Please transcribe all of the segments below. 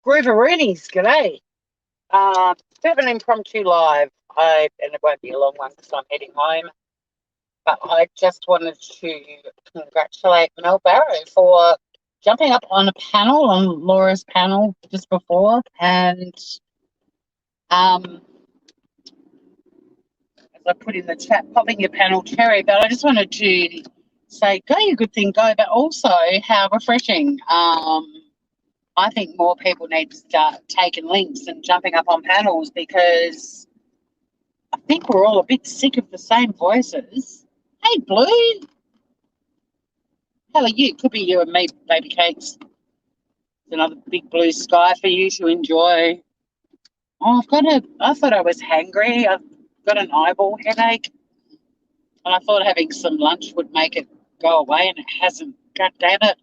Grooveroonies, g'day. Bit of an impromptu live. And it won't be a long one because I'm heading home. But I just wanted to congratulate Mel Barrow for jumping up on a panel, on Laura's panel just before. And as I put in the chat, popping your panel cherry. But I just wanted to say, go, you good thing, go. But also, how refreshing. I think more people need to start taking links and jumping up on panels because I think we're all a bit sick of the same voices. Hey, Blue, how are you? Could be you and me, baby cakes. It's another big blue sky for you to enjoy. Oh, I thought I was hangry. I've got an eyeball headache, and I thought having some lunch would make it go away, and it hasn't. God damn it.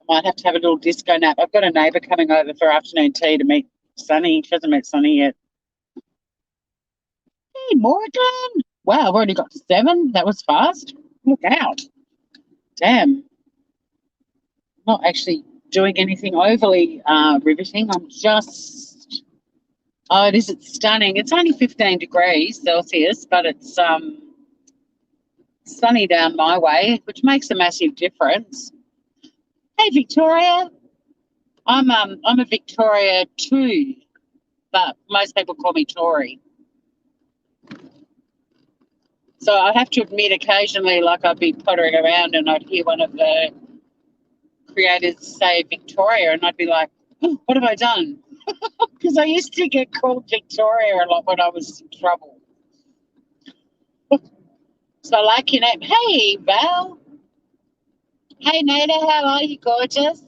I might have to have a little disco nap. I've got a neighbour coming over for afternoon tea to meet Sunny. She hasn't met Sunny yet. Hey, Morgan. Wow, I've already got to 7. That was fast. Look out. Damn. Not actually doing anything overly riveting. I'm just... Oh, it's stunning. It's only 15 degrees Celsius, but it's sunny down my way, which makes a massive difference. Hey, Victoria. I'm a Victoria too, but most people call me Tory. So I'd have to admit occasionally, like I'd be pottering around and I'd hear one of the creators say Victoria and I'd be like, oh, what have I done? Because I used to get called Victoria a lot when I was in trouble. So I like your name. Hey, Val. Hey, Nada, how are you, gorgeous?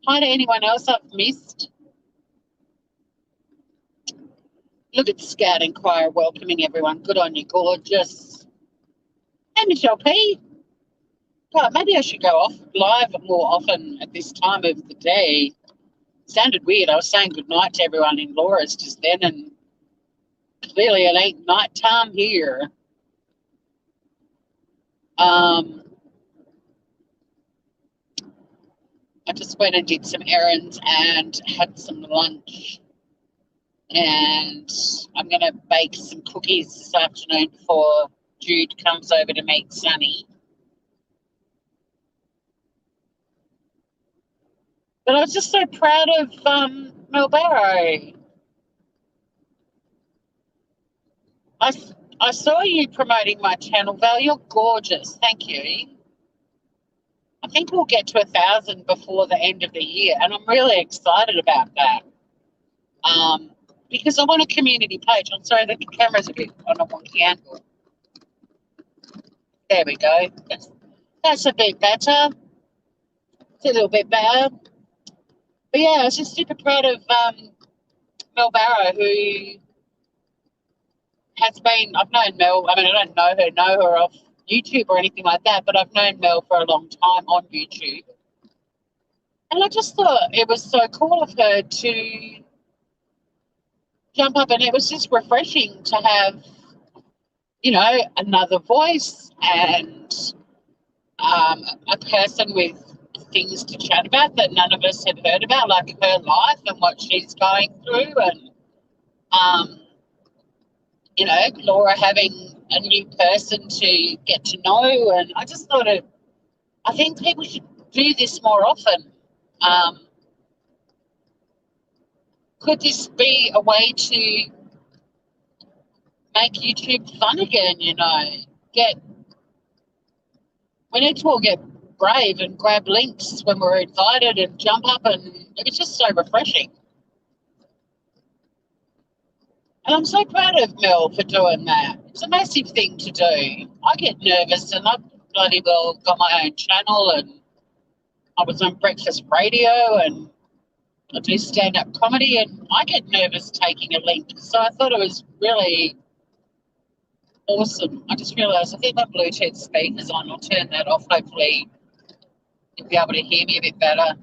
Hi to anyone else I've missed. Look at Scout Inquirer welcoming everyone. Good on you, gorgeous. Hey, Michelle P. God, maybe I should go off live more often at this time of the day. Sounded weird. I was saying goodnight to everyone in Laura's just then, and clearly it ain't night time here. I just went and did some errands and had some lunch. And I'm going to bake some cookies this afternoon before Jude comes over to meet Sunny. But I was just so proud of Mel Barrow. I saw you promoting my channel, Val. You're gorgeous. Thank you. I think we'll get to 1,000 before the end of the year, and I'm really excited about that. Because I want a community page. I'm sorry, the camera's a bit on a wonky angle. There we go. That's a bit better. It's a little bit better. But yeah, I was just super proud of Mel Barrow, who has been, I've known Mel, I mean, I don't know her off YouTube or anything like that, but I've known Mel for a long time on YouTube. And I just thought it was so cool of her to jump up, and it was just refreshing to have, you know, another voice and a person with things to chat about that none of us had heard about, like her life and what she's going through, and you know, Laura having a new person to get to know. And I just thought I think people should do this more often. Could this be a way to make YouTube fun again, you know? We need to all get brave and grab links when we're invited and jump up, and it was just so refreshing. And I'm so proud of Mel for doing that. It's a massive thing to do. I get nervous, and I've bloody well got my own channel, and I was on breakfast radio, and I do stand-up comedy, and I get nervous taking a link. So I thought it was really awesome. I just realised I think my Bluetooth speaker's on. I'll turn that off. Hopefully you'll be able to hear me a bit better.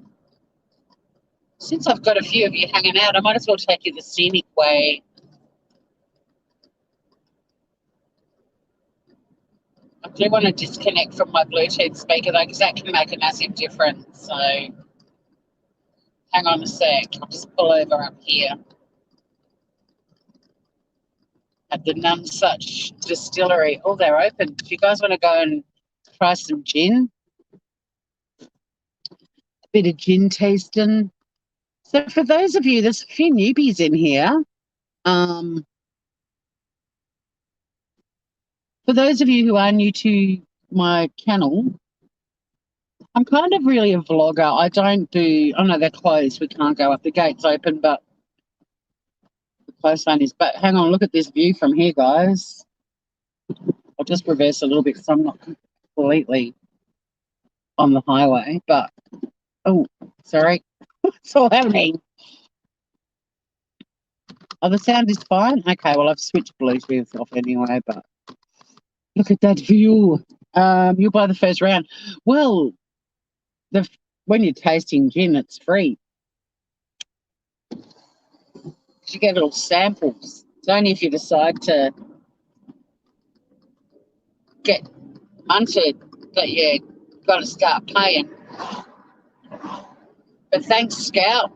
Since I've got a few of you hanging out, I might as well take you the scenic way. I do want to disconnect from my Bluetooth speaker though, because that can make a massive difference. So Hang on a sec. I'll just pull over up here at the Nonsuch Distillery. Oh, they're open. Do you guys want to go and try some gin? A bit of gin tasting. So for those of you, there's a few newbies in here. For those of you who are new to my channel, I'm kind of really a vlogger. I don't do, oh no, they're closed. We can't go up. The gate's open, but the close one is. But hang on, look at this view from here, guys. I'll just reverse a little bit because I'm not completely on the highway, but, oh, sorry. It's all happening. Oh, the sound is fine? Okay, well, I've switched Bluetooth off anyway, but look at that view. You'll buy the first round. Well, when you're tasting gin, it's free. You get little samples. It's only if you decide to get munted that you got to start paying. But thanks, Scout.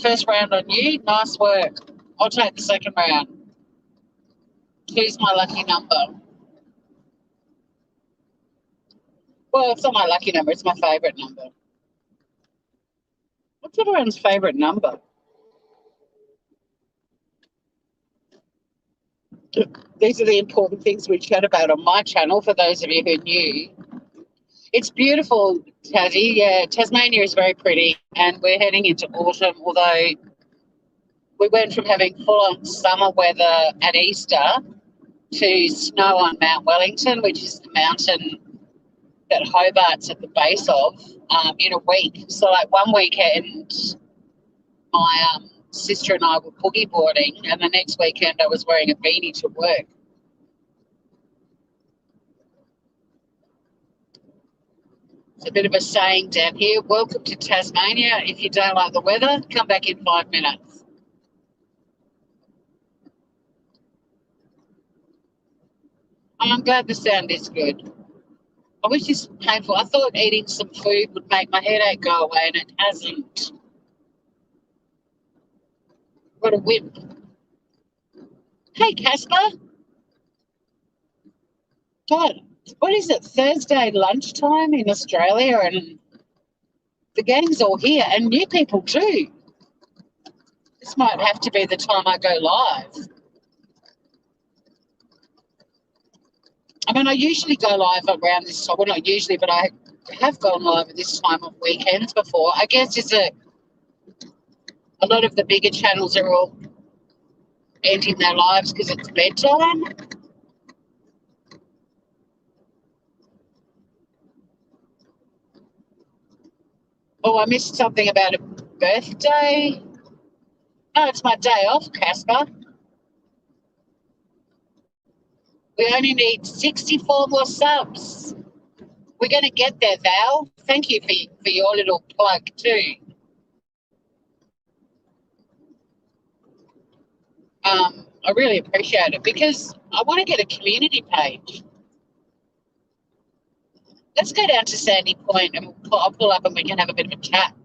First round on you. Nice work. I'll take the second round. Choose my lucky number. Well, it's not my lucky number. It's my favourite number. What's everyone's favourite number? These are the important things we chat about on my channel for those of you who are new. It's beautiful, Tassie. Yeah, Tasmania is very pretty, and we're heading into autumn, although we went from having full-on summer weather at Easter to snow on Mount Wellington, which is the mountain that Hobart's at the base of, in a week. So, like, one weekend, my sister and I were boogie boarding, and the next weekend I was wearing a beanie to work. It's a bit of a saying down here. Welcome to Tasmania. If you don't like the weather, come back in 5 minutes. I'm glad the sound is good. I wish this was painful. I thought eating some food would make my headache go away, and it hasn't. What a whip. Hey, Casper. God, what is it, Thursday lunchtime in Australia, and the gang's all here, and new people too. This might have to be the time I go live. I mean, I usually go live around this time. Well, not usually, but I have gone live at this time of weekends before. I guess it's a lot of the bigger channels are all ending their lives because it's bedtime. Oh, I missed something about a birthday. No, it's my day off, Casper. We only need 64 more subs. We're going to get there, Val. Thank you for your little plug too. I really appreciate it because I want to get a community page. Let's go down to Sandy Point and I'll pull up and we can have a bit of a chat.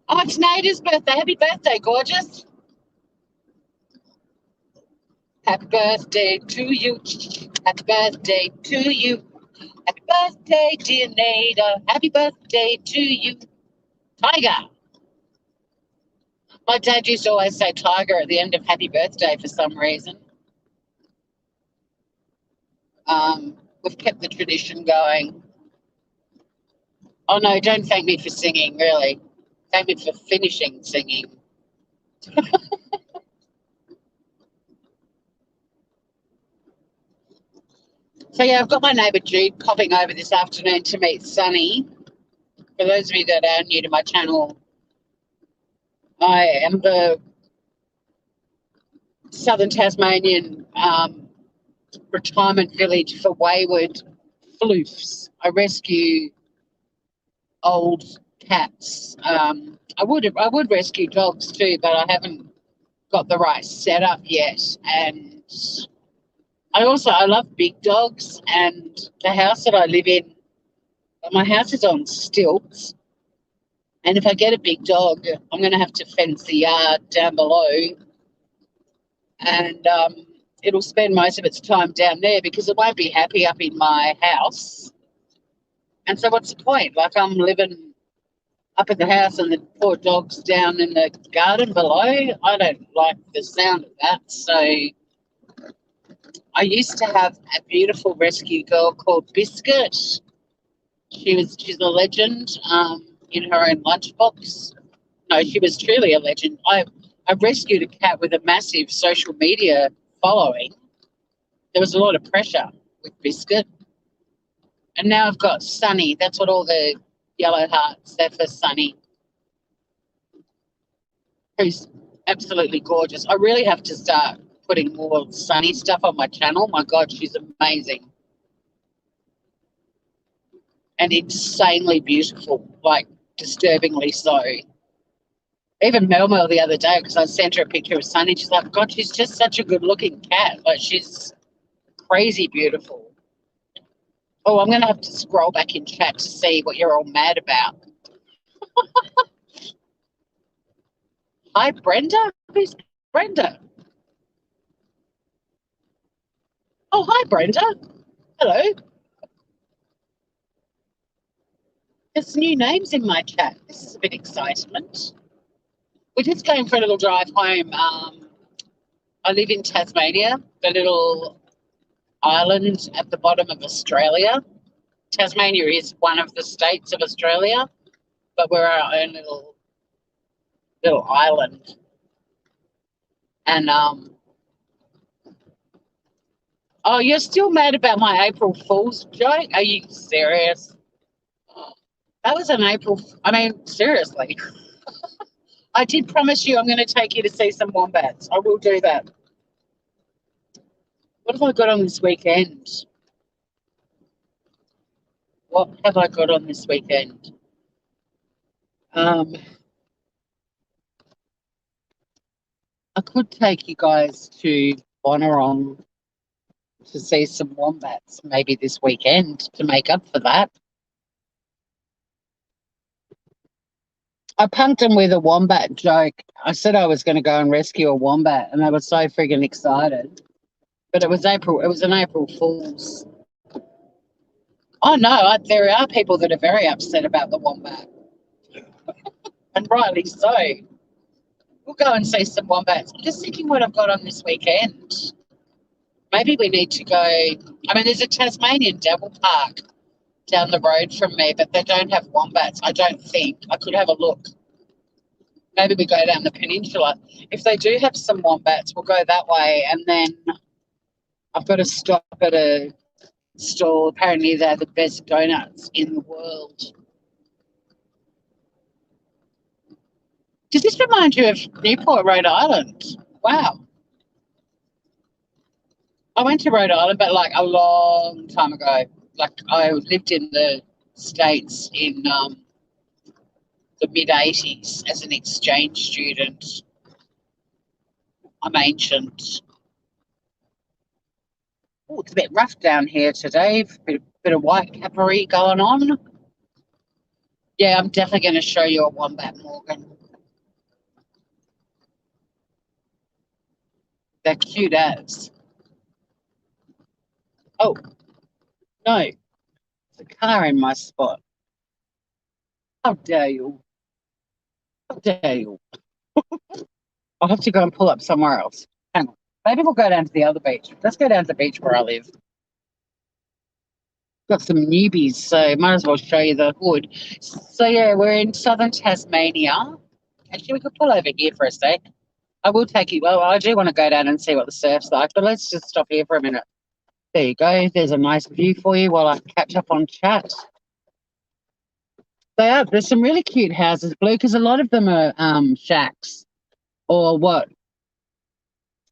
Oh, it's Nada's birthday. Happy birthday, gorgeous. Happy birthday to you. Happy birthday to you. Happy birthday, dear Nada. Happy birthday to you. Tiger. My dad used to always say tiger at the end of happy birthday for some reason. We've kept the tradition going. Oh, no, don't thank me for singing, really. Thank me for finishing singing. So, yeah, I've got my neighbour Jude popping over this afternoon to meet Sunny. For those of you that are new to my channel, I am the Southern Tasmanian retirement village for wayward floofs. I rescue old cats. I would rescue dogs too, but I haven't got the right setup yet. And I love big dogs, and the house that I live in But my house is on stilts, and if I get a big dog, I'm going to have to fence the yard down below, and it'll spend most of its time down there because it won't be happy up in my house. And so, what's the point? Like, I'm living up in the house and the poor dog's down in the garden below. I don't like the sound of that. So, I used to have a beautiful rescue girl called Biscuit. She's a legend in her own lunchbox. No, she was truly a legend. I rescued a cat with a massive social media following. There was a lot of pressure with Biscuit. And now I've got Sunny. That's what all the yellow hearts, they're for Sunny, who's absolutely gorgeous. I really have to start putting more Sunny stuff on my channel. My God, she's amazing. And insanely beautiful, like disturbingly so. Even Mel the other day, because I sent her a picture of Sunny, she's like, God, she's just such a good-looking cat. Like, she's crazy beautiful. Oh, I'm going to have to scroll back in chat to see what you're all mad about. Hi, Brenda. Who's Brenda? Oh, hi, Brenda. Hello. There's new names in my chat. This is a bit excitement. We're just going for a little drive home. I live in Tasmania, the little island at the bottom of Australia. Tasmania is one of the states of Australia, but we're our own little island. And oh, you're still mad about my April Fool's joke? Are you serious? That was an April. I mean, seriously. I did promise you I'm going to take you to see some wombats. I will do that. What have I got on this weekend? What have I got on this weekend? I could take you guys to Bonnarong to see some wombats maybe this weekend to make up for that. I punked them with a wombat joke. I said I was going to go and rescue a wombat, and they were so friggin' excited. But it was April. It was an April Fool's. Oh no, there are people that are very upset about the wombat, and rightly so. We'll go and see some wombats. I'm just thinking what I've got on this weekend. Maybe we need to go. I mean, there's a Tasmanian devil park down the road from me, but they don't have wombats. I don't think. I could have a look. Maybe we go down the peninsula. If they do have some wombats, we'll go that way. And then I've got to stop at a stall. Apparently, they're the best donuts in the world. Does this remind you of Newport, Rhode Island? Wow. I went to Rhode Island, but like a long time ago. Like I lived in the States in the mid-'80s as an exchange student. I'm ancient. Oh, it's a bit rough down here today. Bit of white capery going on. Yeah, I'm definitely going to show you a wombat, Morgan. They're cute as. Oh, no. There's a car in my spot. How dare you? How dare you? I'll have to go and pull up somewhere else. Hang on. Maybe we'll go down to the other beach. Let's go down to the beach where I live. Got some newbies, so might as well show you the hood. So, yeah, we're in southern Tasmania. Actually, we could pull over here for a sec. I will take you. Well, I do want to go down and see what the surf's like, but let's just stop here for a minute. There you go. There's a nice view for you while I catch up on chat. There's some really cute houses, Blue, because a lot of them are shacks or what?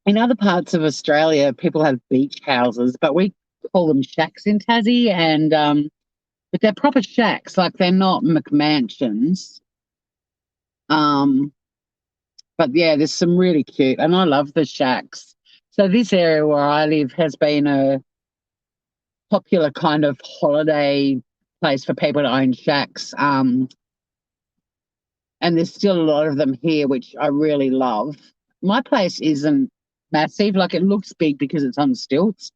In other parts of Australia, people have beach houses, but we call them shacks in Tassie, and but they're proper shacks, like they're not McMansions. But yeah, there's some really cute, and I love the shacks. So this area where I live has been a popular kind of holiday place for people to own shacks. And there's still a lot of them here, which I really love. My place isn't massive. Like, it looks big because it's on stilts,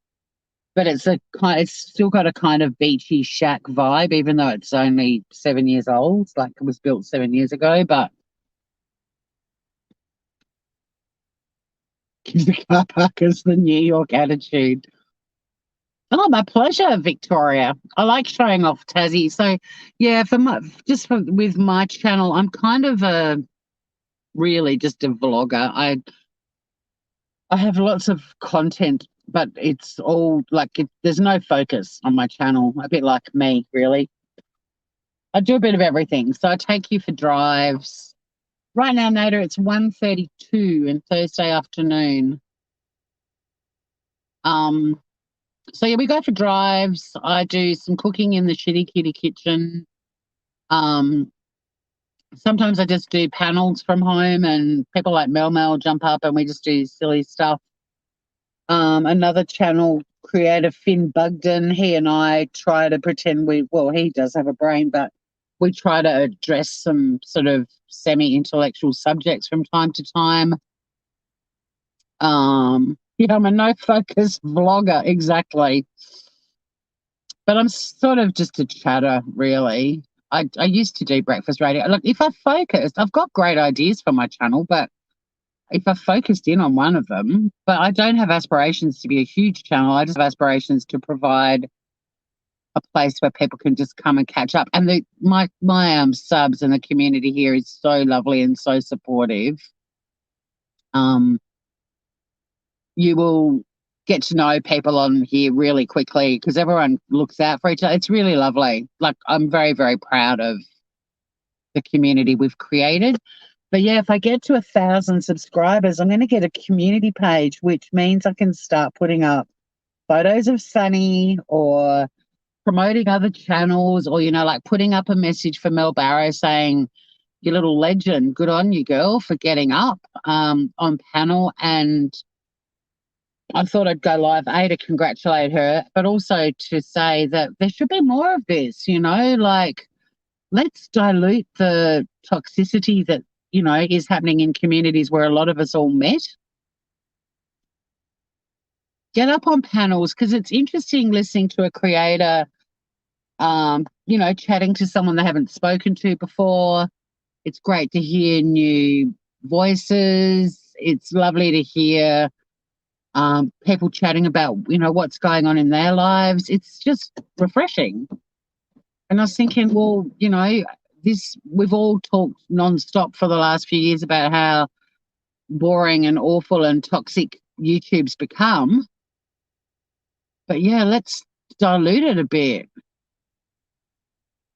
but it's still got a kind of beachy shack vibe, even though it's only 7 years old. Like, it was built 7 years ago, but gives the car parkers the New York attitude. Oh, my pleasure, Victoria. I like showing off Tassie. So, yeah, with my channel, I'm kind of really just a vlogger. I have lots of content, but it's all like there's no focus on my channel. A bit like me, really. I do a bit of everything. So I take you for drives. Right now, Nader, it's 1:32 and Thursday afternoon. So yeah, we go for drives. I do some cooking in the Shitty Kitty kitchen. Um, Sometimes I just do panels from home, and people like Mel jump up, and we just do silly stuff. Another channel creator, Finn Bugden, he and I try to pretend he does have a brain, but we try to address some sort of semi-intellectual subjects from time to time. Yeah, I'm a no-focus vlogger, exactly. But I'm sort of just a chatter, really. I used to do breakfast radio. Look, if I focused, I've got great ideas for my channel, but if I focused in on one of them, but I don't have aspirations to be a huge channel. I just have aspirations to provide a place where people can just come and catch up. And my subs and the community here is so lovely and so supportive. You will get to know people on here really quickly because everyone looks out for each other. It's really lovely. Like, I'm very, very proud of the community we've created. But yeah, if I get to 1,000 subscribers, I'm going to get a community page, which means I can start putting up photos of Sunny or promoting other channels, or, like putting up a message for Mel Barrow saying, "You little legend, good on you, girl, for getting up on panel." And I thought I'd go live, to congratulate her, but also to say that there should be more of this, like, let's dilute the toxicity that, is happening in communities where a lot of us all met. Get up on panels, because it's interesting listening to a creator, chatting to someone they haven't spoken to before. It's great to hear new voices. It's lovely to hear people chatting about, what's going on in their lives. It's just refreshing. And I was thinking, well, we've all talked nonstop for the last few years about how boring and awful and toxic YouTube's become. But yeah, let's dilute it a bit.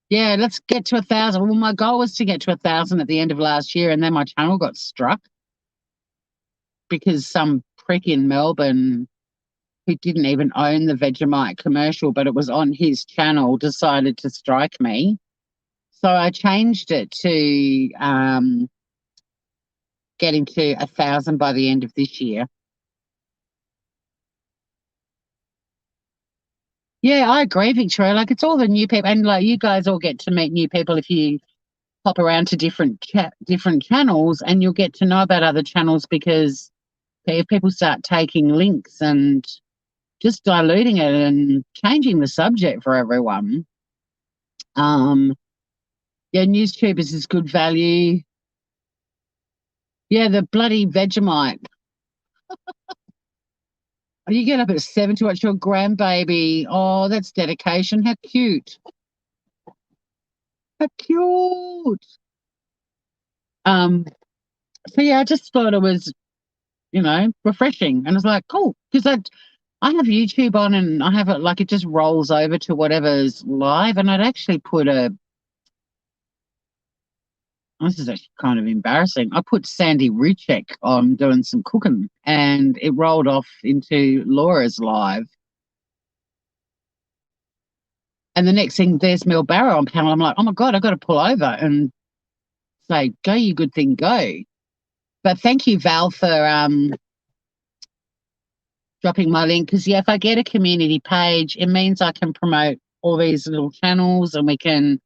Yeah, let's get to 1,000. Well, my goal was to get to 1,000 at the end of last year, and then my channel got struck because some prick in Melbourne who didn't even own the Vegemite commercial, but it was on his channel, decided to strike me. So I changed it to getting to 1,000 by the end of this year. Yeah, I agree, Victoria. Like, it's all the new people, and like, you guys all get to meet new people if you pop around to different channels, and you'll get to know about other channels, because if people start taking links and just diluting it and changing the subject for everyone. Yeah, NewsTubers is good value. Yeah, the bloody Vegemite. You get up at 7 to watch your grandbaby. Oh, that's dedication. How cute. How cute. So yeah, I just thought it was, refreshing. And I was like, cool. Because I have YouTube on, and I have it like it just rolls over to whatever's live. And I'd actually put this is actually kind of embarrassing. I put Sandy Ruchek on doing some cooking, and it rolled off into Laura's live. And the next thing, there's Mel Barrow on panel. I'm like, oh my God, I've got to pull over and say, go, you good thing, go. But thank you, Val, for dropping my link. Because, yeah, if I get a community page, it means I can promote all these little channels, and we can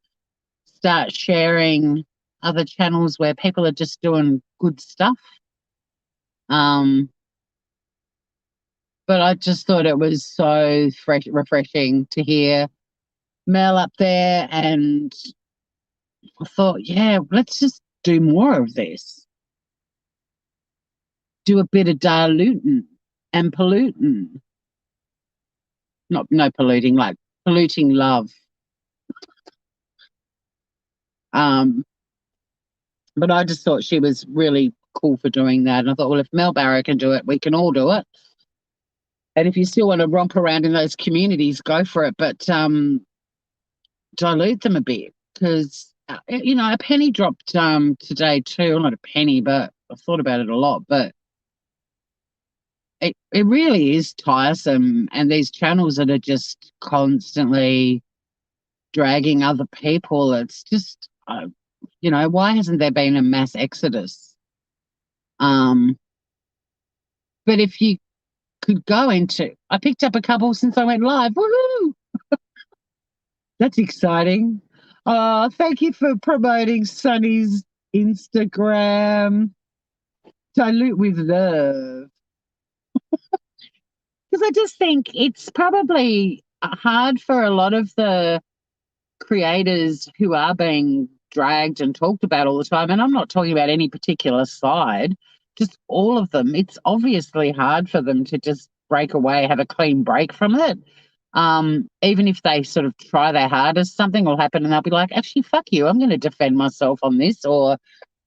start sharing other channels where people are just doing good stuff. But I just thought it was so refreshing to hear Mel up there, and I thought, yeah, let's just do more of this. Do a bit of diluting and polluting. No polluting, like polluting love. But I just thought she was really cool for doing that. And I thought, well, if Mel Barrow can do it, we can all do it. And if you still want to romp around in those communities, go for it. But dilute them a bit, because, a penny dropped today too. Well, not a penny, but I've thought about it a lot. But it really is tiresome. And these channels that are just constantly dragging other people, it's just, why hasn't there been a mass exodus? But if you could go into, I picked up a couple since I went live. Woohoo! That's exciting. Thank you for promoting Sunny's Instagram. Dilute with love. Because I just think it's probably hard for a lot of the creators who are being dragged and talked about all the time. And I'm not talking about any particular side, just all of them. It's obviously hard for them to just break away, have a clean break from it. Even if they sort of try their hardest, something will happen and they'll be like, actually, fuck you, I'm going to defend myself on this, or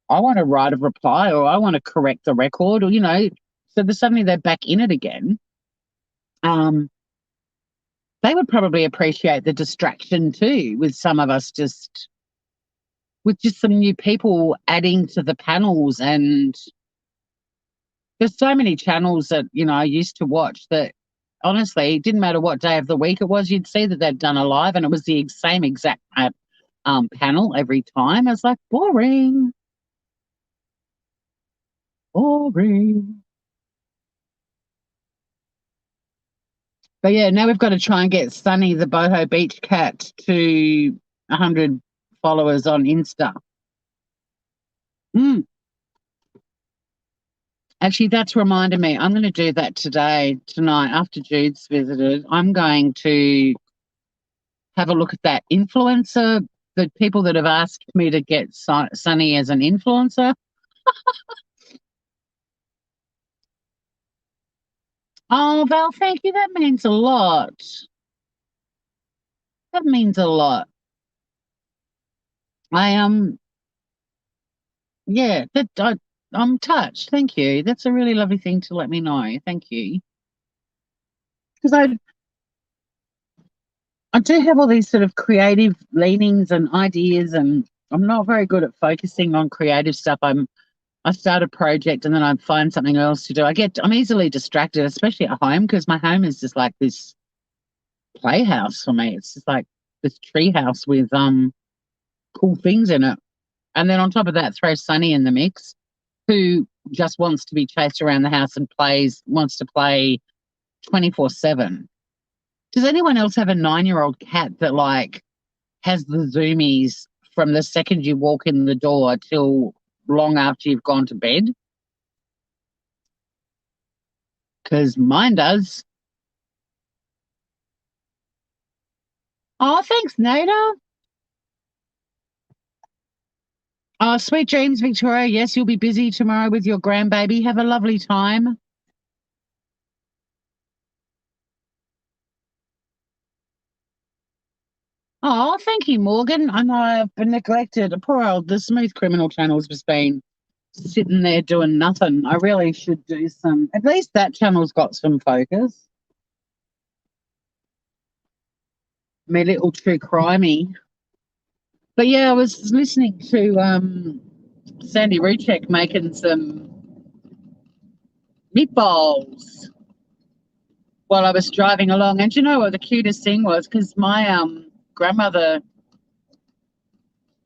I want to write a reply, or I want to correct the record, or, so suddenly they're back in it again. They would probably appreciate the distraction too, with some of us with just some new people adding to the panels. And there's so many channels that, I used to watch that, honestly, it didn't matter what day of the week it was, you'd see that they'd done a live and it was the same exact panel every time. I was like, boring. Boring. But yeah, now we've got to try and get Sunny, the Boho Beach cat, to 100 followers on Insta. Actually, that's reminded me. I'm going to do that tonight, after Jude's visited. I'm going to have a look at that influencer, the people that have asked me to get Sunny as an influencer. Oh, Val, thank you. That means a lot. That means a lot. Yeah, I'm touched. Thank you. That's a really lovely thing to let me know. Thank you. Because I do have all these sort of creative leanings and ideas, and I'm not very good at focusing on creative stuff. I start a project and then I find something else to do. I'm easily distracted, especially at home, because my home is just like this playhouse for me. It's just like this tree house with cool things in it. And then on top of that, throw Sunny in the mix, who just wants to be chased around the house and wants to play 24/7. Does anyone else have a 9-year-old cat that has the zoomies from the second you walk in the door till long after you've gone to bed? Because mine does. Oh, thanks, Nada. Oh, sweet dreams, Victoria. Yes, you'll be busy tomorrow with your grandbaby. Have a lovely time. Oh, thank you, Morgan. I know I've been neglected. The Smooth Criminal channel's just been sitting there doing nothing. I really should do at least that channel's got some focus. My little true crimey. But yeah, I was listening to Sandy Ruchek making some meatballs while I was driving along. And you know what the cutest thing was? Because my grandmother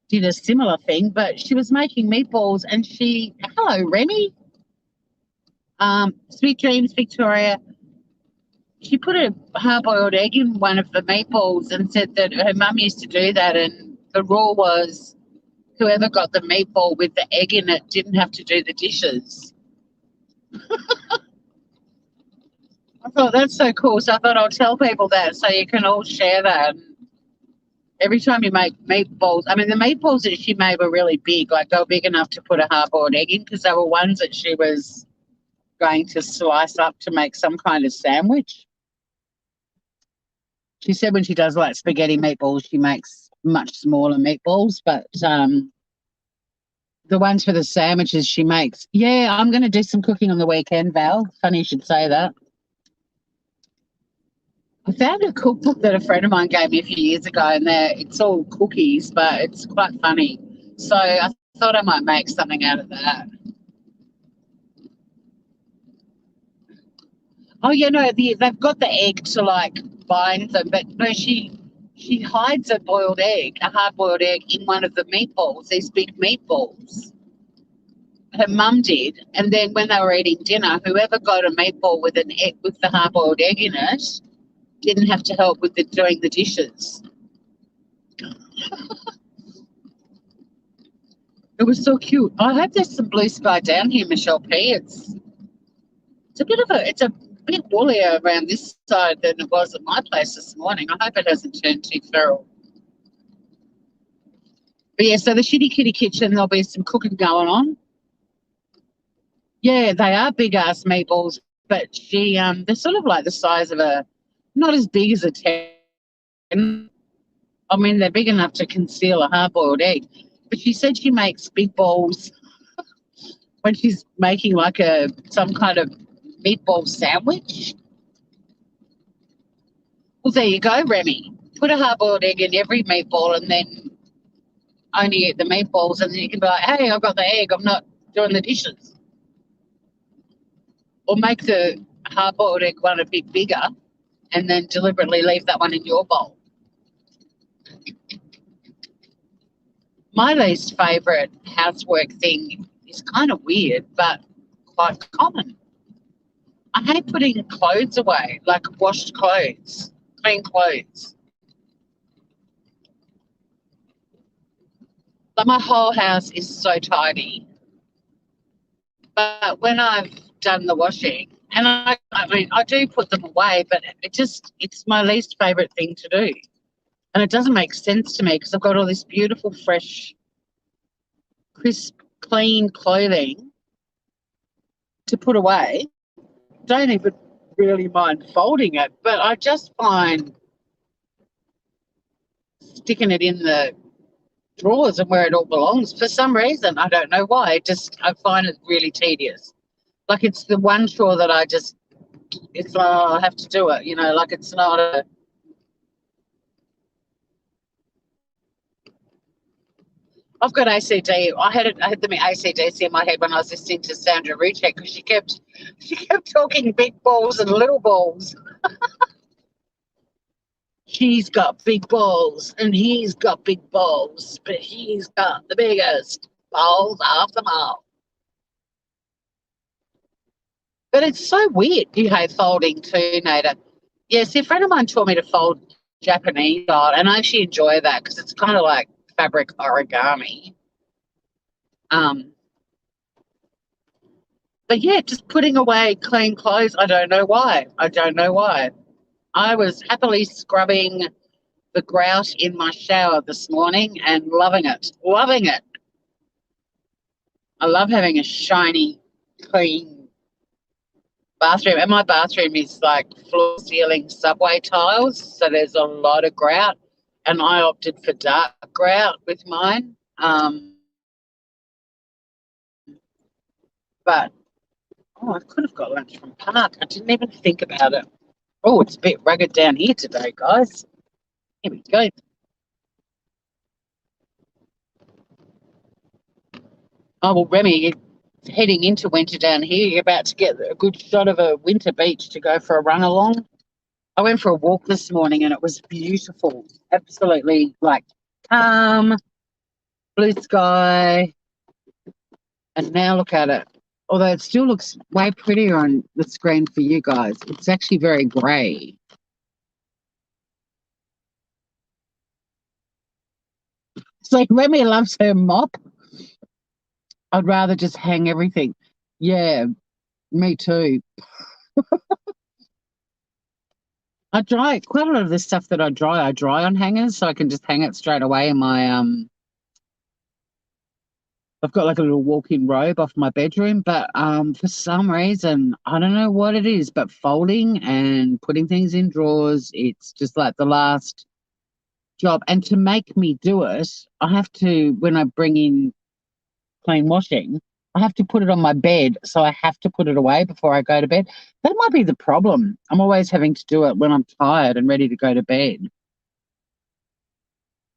did a similar thing, but she was making meatballs and hello, Remy. Sweet dreams, Victoria. she put a hard-boiled egg in one of the meatballs and said that her mum used to do that, and the rule was whoever got the meatball with the egg in it didn't have to do the dishes. I thought that's so cool. So I thought I'll tell people that so you can all share that. Every time you make meatballs, I mean, the meatballs that she made were really big. Like they were big enough to put a hard-boiled egg in because they were ones that she was going to slice up to make some kind of sandwich. She said when she does like spaghetti meatballs, she makes much smaller meatballs, but the ones for the sandwiches she makes. Yeah, I'm going to do some cooking on the weekend, Val. Funny you should say that. I found a cookbook that a friend of mine gave me a few years ago, and it's all cookies, but it's quite funny. So I thought I might make something out of that. Oh, yeah, no, they've got the egg to like bind them, but no, she hides a hard-boiled egg in one of the meatballs, these big meatballs. Her mum did, and then when they were eating dinner, whoever got a meatball with an egg with the hard-boiled egg in it didn't have to help with doing the dishes. It was so cute. I hope there's some blue sky down here, Michelle P. It's a bit woolier around this side than it was at my place this morning. I hope it hasn't turned too feral. But yeah, so the Shitty Kitty Kitchen, there'll be some cooking going on. Yeah, they are big ass meatballs, but they're sort of like the size of not as big as a 10. I mean, they're big enough to conceal a hard-boiled egg. But she said she makes big balls when she's making like some kind of meatball sandwich. Well, there you go, Remy. Put a hard-boiled egg in every meatball and then only eat the meatballs, and then you can be like, hey, I've got the egg, I'm not doing the dishes. Or make the hard-boiled egg one a bit bigger and then deliberately leave that one in your bowl. My least favourite housework thing is kind of weird, but quite common. I hate putting clothes away, like washed clothes, clean clothes. Like my whole house is so tidy. But when I've done the washing, and I mean, I do put them away, but it's my least favourite thing to do. And it doesn't make sense to me because I've got all this beautiful, fresh, crisp, clean clothing to put away. Don't even really mind folding it, but I just find sticking it in the drawers and where it all belongs for some reason. I don't know why. I find it really tedious. Like it's the one chore that it's like, oh, I have to do it, like it's not I've got ACD. I had the ACDC in my head when I was listening to Sandra Ruchek because she kept talking big balls and little balls. She's got big balls and he's got big balls, but he's got the biggest balls of them all. But it's so weird you hate folding too, Nada. Yeah, see, a friend of mine taught me to fold Japanese style, and I actually enjoy that because it's kind of like fabric origami. But yeah, just putting away clean clothes, I don't know why. I was happily scrubbing the grout in my shower this morning and loving it. Loving it. I love having a shiny, clean bathroom. And my bathroom is like floor ceiling subway tiles, so there's a lot of grout. And I opted for dark grout with mine. But I could have got lunch from Park. I didn't even think about it. Oh, it's a bit rugged down here today, guys. Here we go. Oh, well, Remy, you're heading into winter down here. You're about to get a good shot of a winter beach to go for a run along. I went for a walk this morning and it was beautiful. Absolutely like calm, blue sky. And now look at it. Although it still looks way prettier on the screen for you guys. It's actually very grey. It's like Remy loves her mop. I'd rather just hang everything. Yeah, me too. I dry quite a lot of this stuff that I dry on hangers, so I can just hang it straight away in my I've got like a little walk-in robe off my bedroom, but for some reason, I don't know what it is, but folding and putting things in drawers, it's just like the last job. And to make me do it, I have to, when I bring in clean washing, I have to put it on my bed, so I have to put it away before I go to bed. That might be the problem. I'm always having to do it when I'm tired and ready to go to bed.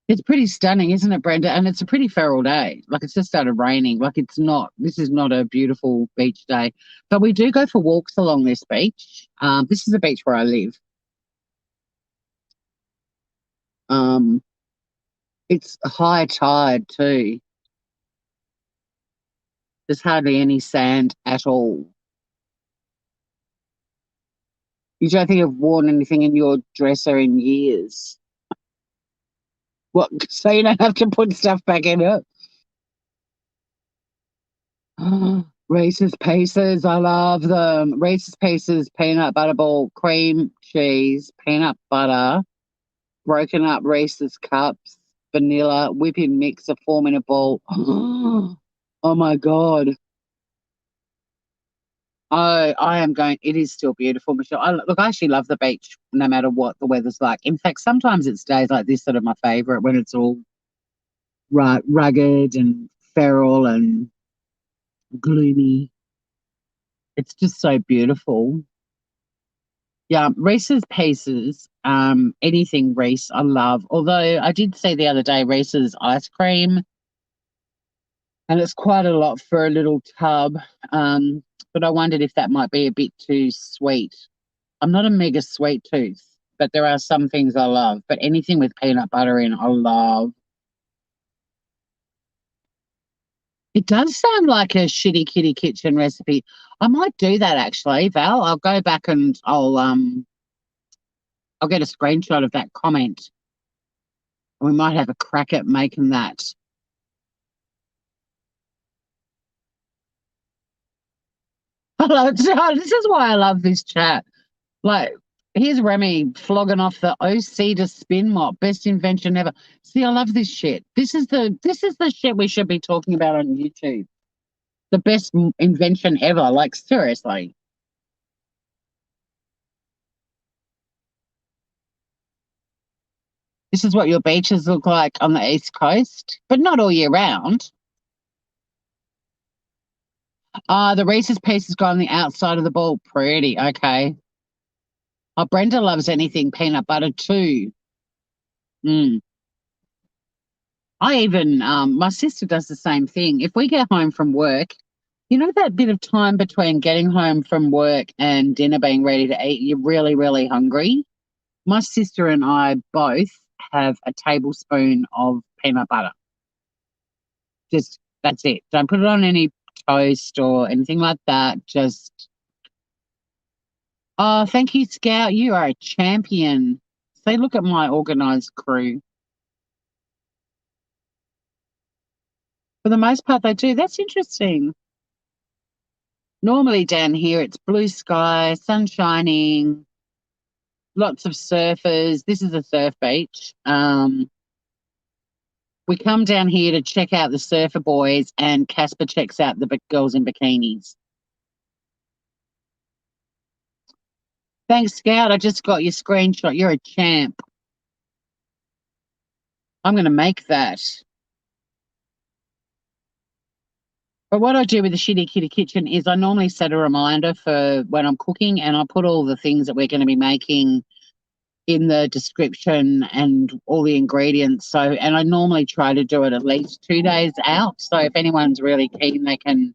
It's pretty stunning, isn't it, Brenda? And it's a pretty feral day. Like it's just started raining. Like it's not, this is not a beautiful beach day. But we do go for walks along this beach. This is the beach where I live. Um, it's high tide too. There's hardly any sand at all. You don't think you've worn anything in your dresser in years. What? So you don't have to put stuff back in it? Reese's Pieces, I love them. Reese's Pieces, peanut butter ball, cream cheese, peanut butter, broken up Reese's cups, vanilla, whipping mix, a 4-minute ball. Oh my God. I am going. It is still beautiful, Michelle. Look, I actually love the beach no matter what the weather's like. In fact, sometimes it's days like this that are my favorite when it's all rugged and feral and gloomy. It's just so beautiful. Yeah, Reese's Pieces, anything Reese, I love. Although I did see the other day Reese's ice cream, and it's quite a lot for a little tub. But I wondered if that might be a bit too sweet. I'm not a mega sweet tooth, but there are some things I love. But anything with peanut butter in, I love. It does sound like a shitty kitty kitchen recipe. I might do that actually, Val. I'll go back and I'll get a screenshot of that comment. We might have a crack at making that. This is why I love this chat. Like, here's Remy flogging off the OC to spin mop, best invention ever. See, I love this shit. This is the shit we should be talking about on YouTube. The best invention ever. Like, seriously. This is what your beaches look like on the East Coast, but not all year round. The Reese's Pieces go on the outside of the ball. Pretty. Okay. Oh, Brenda loves anything peanut butter too. Mm. My sister does the same thing. If we get home from work, you know that bit of time between getting home from work and dinner being ready to eat, you're really, really hungry. My sister and I both have a tablespoon of peanut butter. Just that's it. Don't put it on any toast or anything like that. Just oh, thank you, Scout. You are a champion. See, look at my organized crew. For the most part, they do. That's interesting. Normally down here, it's blue sky, sun shining, lots of surfers. This is a surf beach. We come down here to check out the surfer boys, and Casper checks out the girls in bikinis. Thanks, Scout. I just got your screenshot. You're a champ. I'm going to make that. But what I do with the Shitty Kitty Kitchen is I normally set a reminder for when I'm cooking, and I put all the things that we're going to be making in the description and all the ingredients. So, and I normally try to do it at least 2 days out. So if anyone's really keen, they can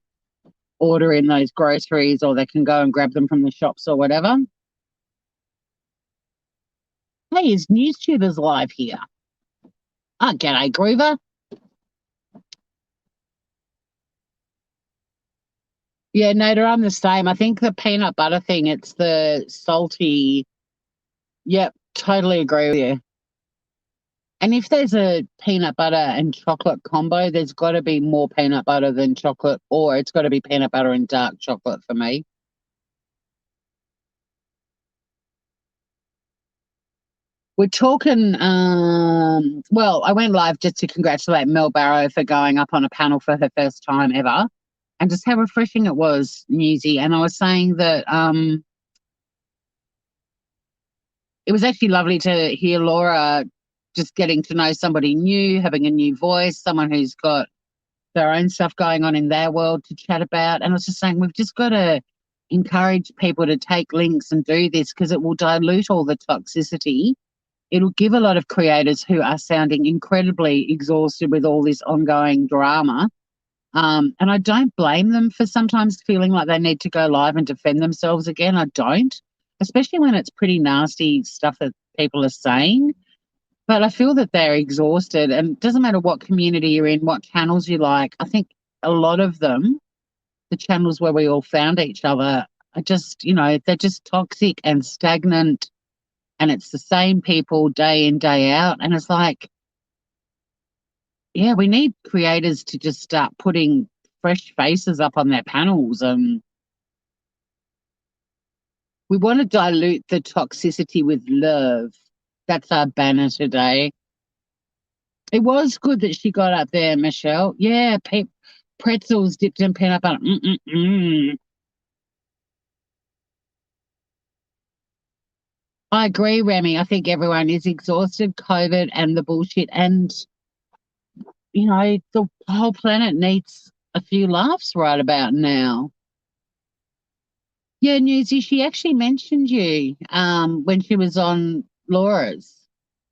order in those groceries or they can go and grab them from the shops or whatever. Hey, is NewsTubers live here? Oh, g'day, Groover. Yeah, Nader, I'm the same. I think the peanut butter thing, it's the salty. Yep, totally agree with you. And if there's a peanut butter and chocolate combo, there's got to be more peanut butter than chocolate, or it's got to be peanut butter and dark chocolate for me. We're talking, well, I went live just to congratulate Mel Barrow for going up on a panel for her first time ever and just how refreshing it was, Newsy. And I was saying that it was actually lovely to hear Laura just getting to know somebody new, having a new voice, someone who's got their own stuff going on in their world to chat about. And I was just saying, we've just got to encourage people to take links and do this because it will dilute all the toxicity. It'll give a lot of creators who are sounding incredibly exhausted with all this ongoing drama. And I don't blame them for sometimes feeling like they need to go live and defend themselves again. I don't, especially when it's pretty nasty stuff that people are saying. But I feel that they're exhausted, and it doesn't matter what community you're in, what channels you like. I think a lot of them, the channels where we all found each other, are just, they're just toxic and stagnant, and it's the same people day in, day out. And it's like, yeah, we need creators to just start putting fresh faces up on their panels. We want to dilute the toxicity with love. That's our banner today. It was good that she got up there, Michelle. Yeah, pretzels dipped in peanut butter. Mm-mm-mm. I agree, Remy. I think everyone is exhausted, COVID and the bullshit. And, the whole planet needs a few laughs right about now. Yeah, Newsy, she actually mentioned you when she was on Laura's.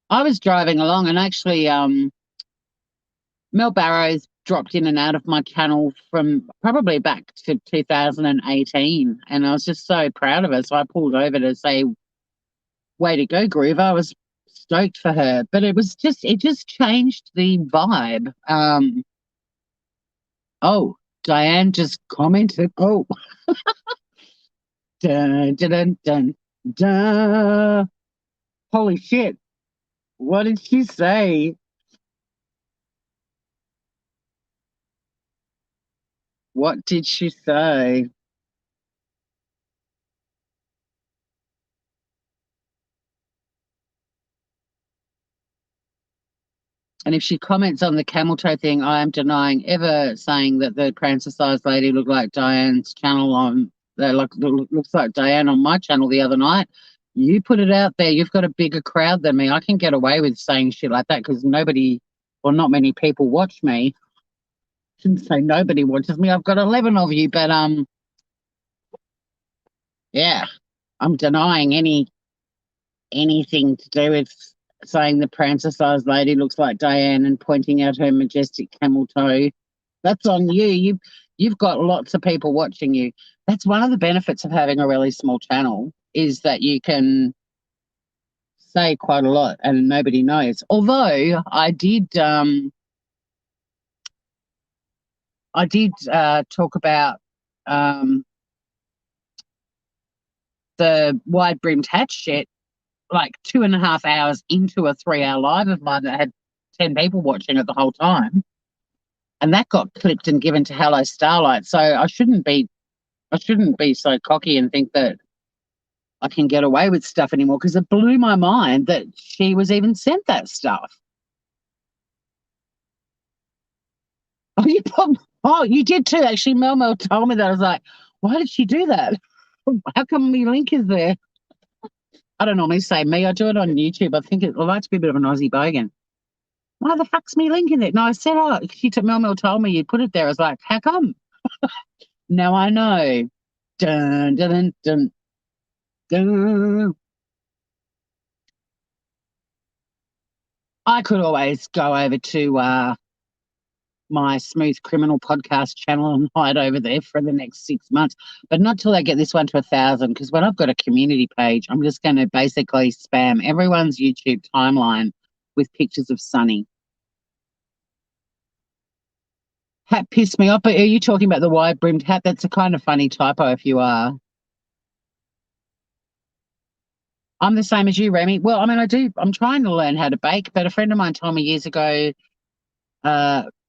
I was driving along and actually Mel Barrow's dropped in and out of my channel from probably back to 2018. And I was just so proud of her. So I pulled over to say, way to go, Groove. I was stoked for her. But it just changed the vibe. Oh, Diane just commented, oh, dun, dun, dun, dun, dun. Holy shit. What did she say? What did she say? And if she comments on the camel toe thing, I am denying ever saying that the prancer-sized lady looked like Diane's channel on, looks like Diane on my channel the other night. You put it out there. You've got a bigger crowd than me. I can get away with saying shit like that because nobody, or not many people watch me. Shouldn't say nobody watches me. I've got 11 of you, but yeah, I'm denying anything to do with saying the prancer-sized lady looks like Diane and pointing out her majestic camel toe. That's on you. You've got lots of people watching you. That's one of the benefits of having a really small channel is that you can say quite a lot and nobody knows. Although I did talk about um, the wide brimmed hat shit like 2.5 hours into a 3 hour live of mine that had 10 people watching it the whole time. And that got clipped and given to Hello Starlight. So I shouldn't be so cocky and think that I can get away with stuff anymore because it blew my mind that she was even sent that stuff. Oh, you did too. Actually, Mel told me that. I was like, why did she do that? How come my link is there? I don't normally say me. I do it on YouTube. I think I like to be a bit of an Aussie bogan. Why the fuck's me link in it? No, I said, oh, Mel told me you put it there. I was like, how come? Now I know. Dun, dun, dun, dun. I could always go over to my Smooth Criminal podcast channel and hide over there for the next 6 months, but not till I get this one to 1,000. Because when I've got a community page, I'm just going to basically spam everyone's YouTube timeline with pictures of Sunny. Hat pissed me off, but are you talking about the wide brimmed hat? That's a kind of funny typo if you are. I'm the same as you, Remy. Well, I mean, I'm trying to learn how to bake, but a friend of mine told me years ago,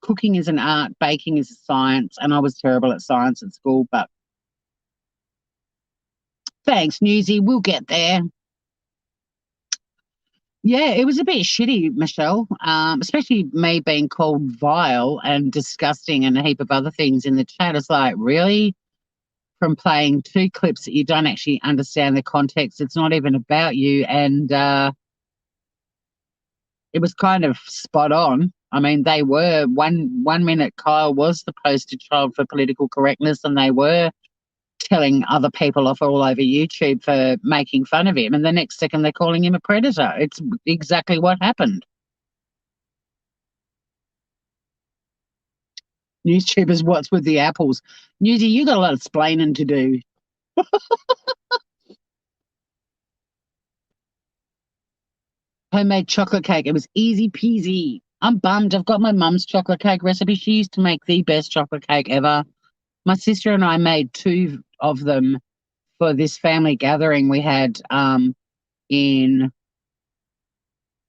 cooking is an art, baking is a science, and I was terrible at science at school, but thanks, Newsy, we'll get there. Yeah, it was a bit shitty, Michelle, especially me being called vile and disgusting and a heap of other things in the chat. It's like, really? From playing two clips that you don't actually understand the context. It's not even about you. And it was kind of spot on. I mean, they were one minute Kyle was the poster child for political correctness, and they were telling other people off all over YouTube for making fun of him. And the next second they're calling him a predator. It's exactly what happened. YouTubers, what's with the apples? Newsy, you got a lot of splaining to do. Homemade chocolate cake. It was easy peasy. I'm bummed. I've got my mum's chocolate cake recipe. She used to make the best chocolate cake ever. My sister and I made two of them for this family gathering we had in,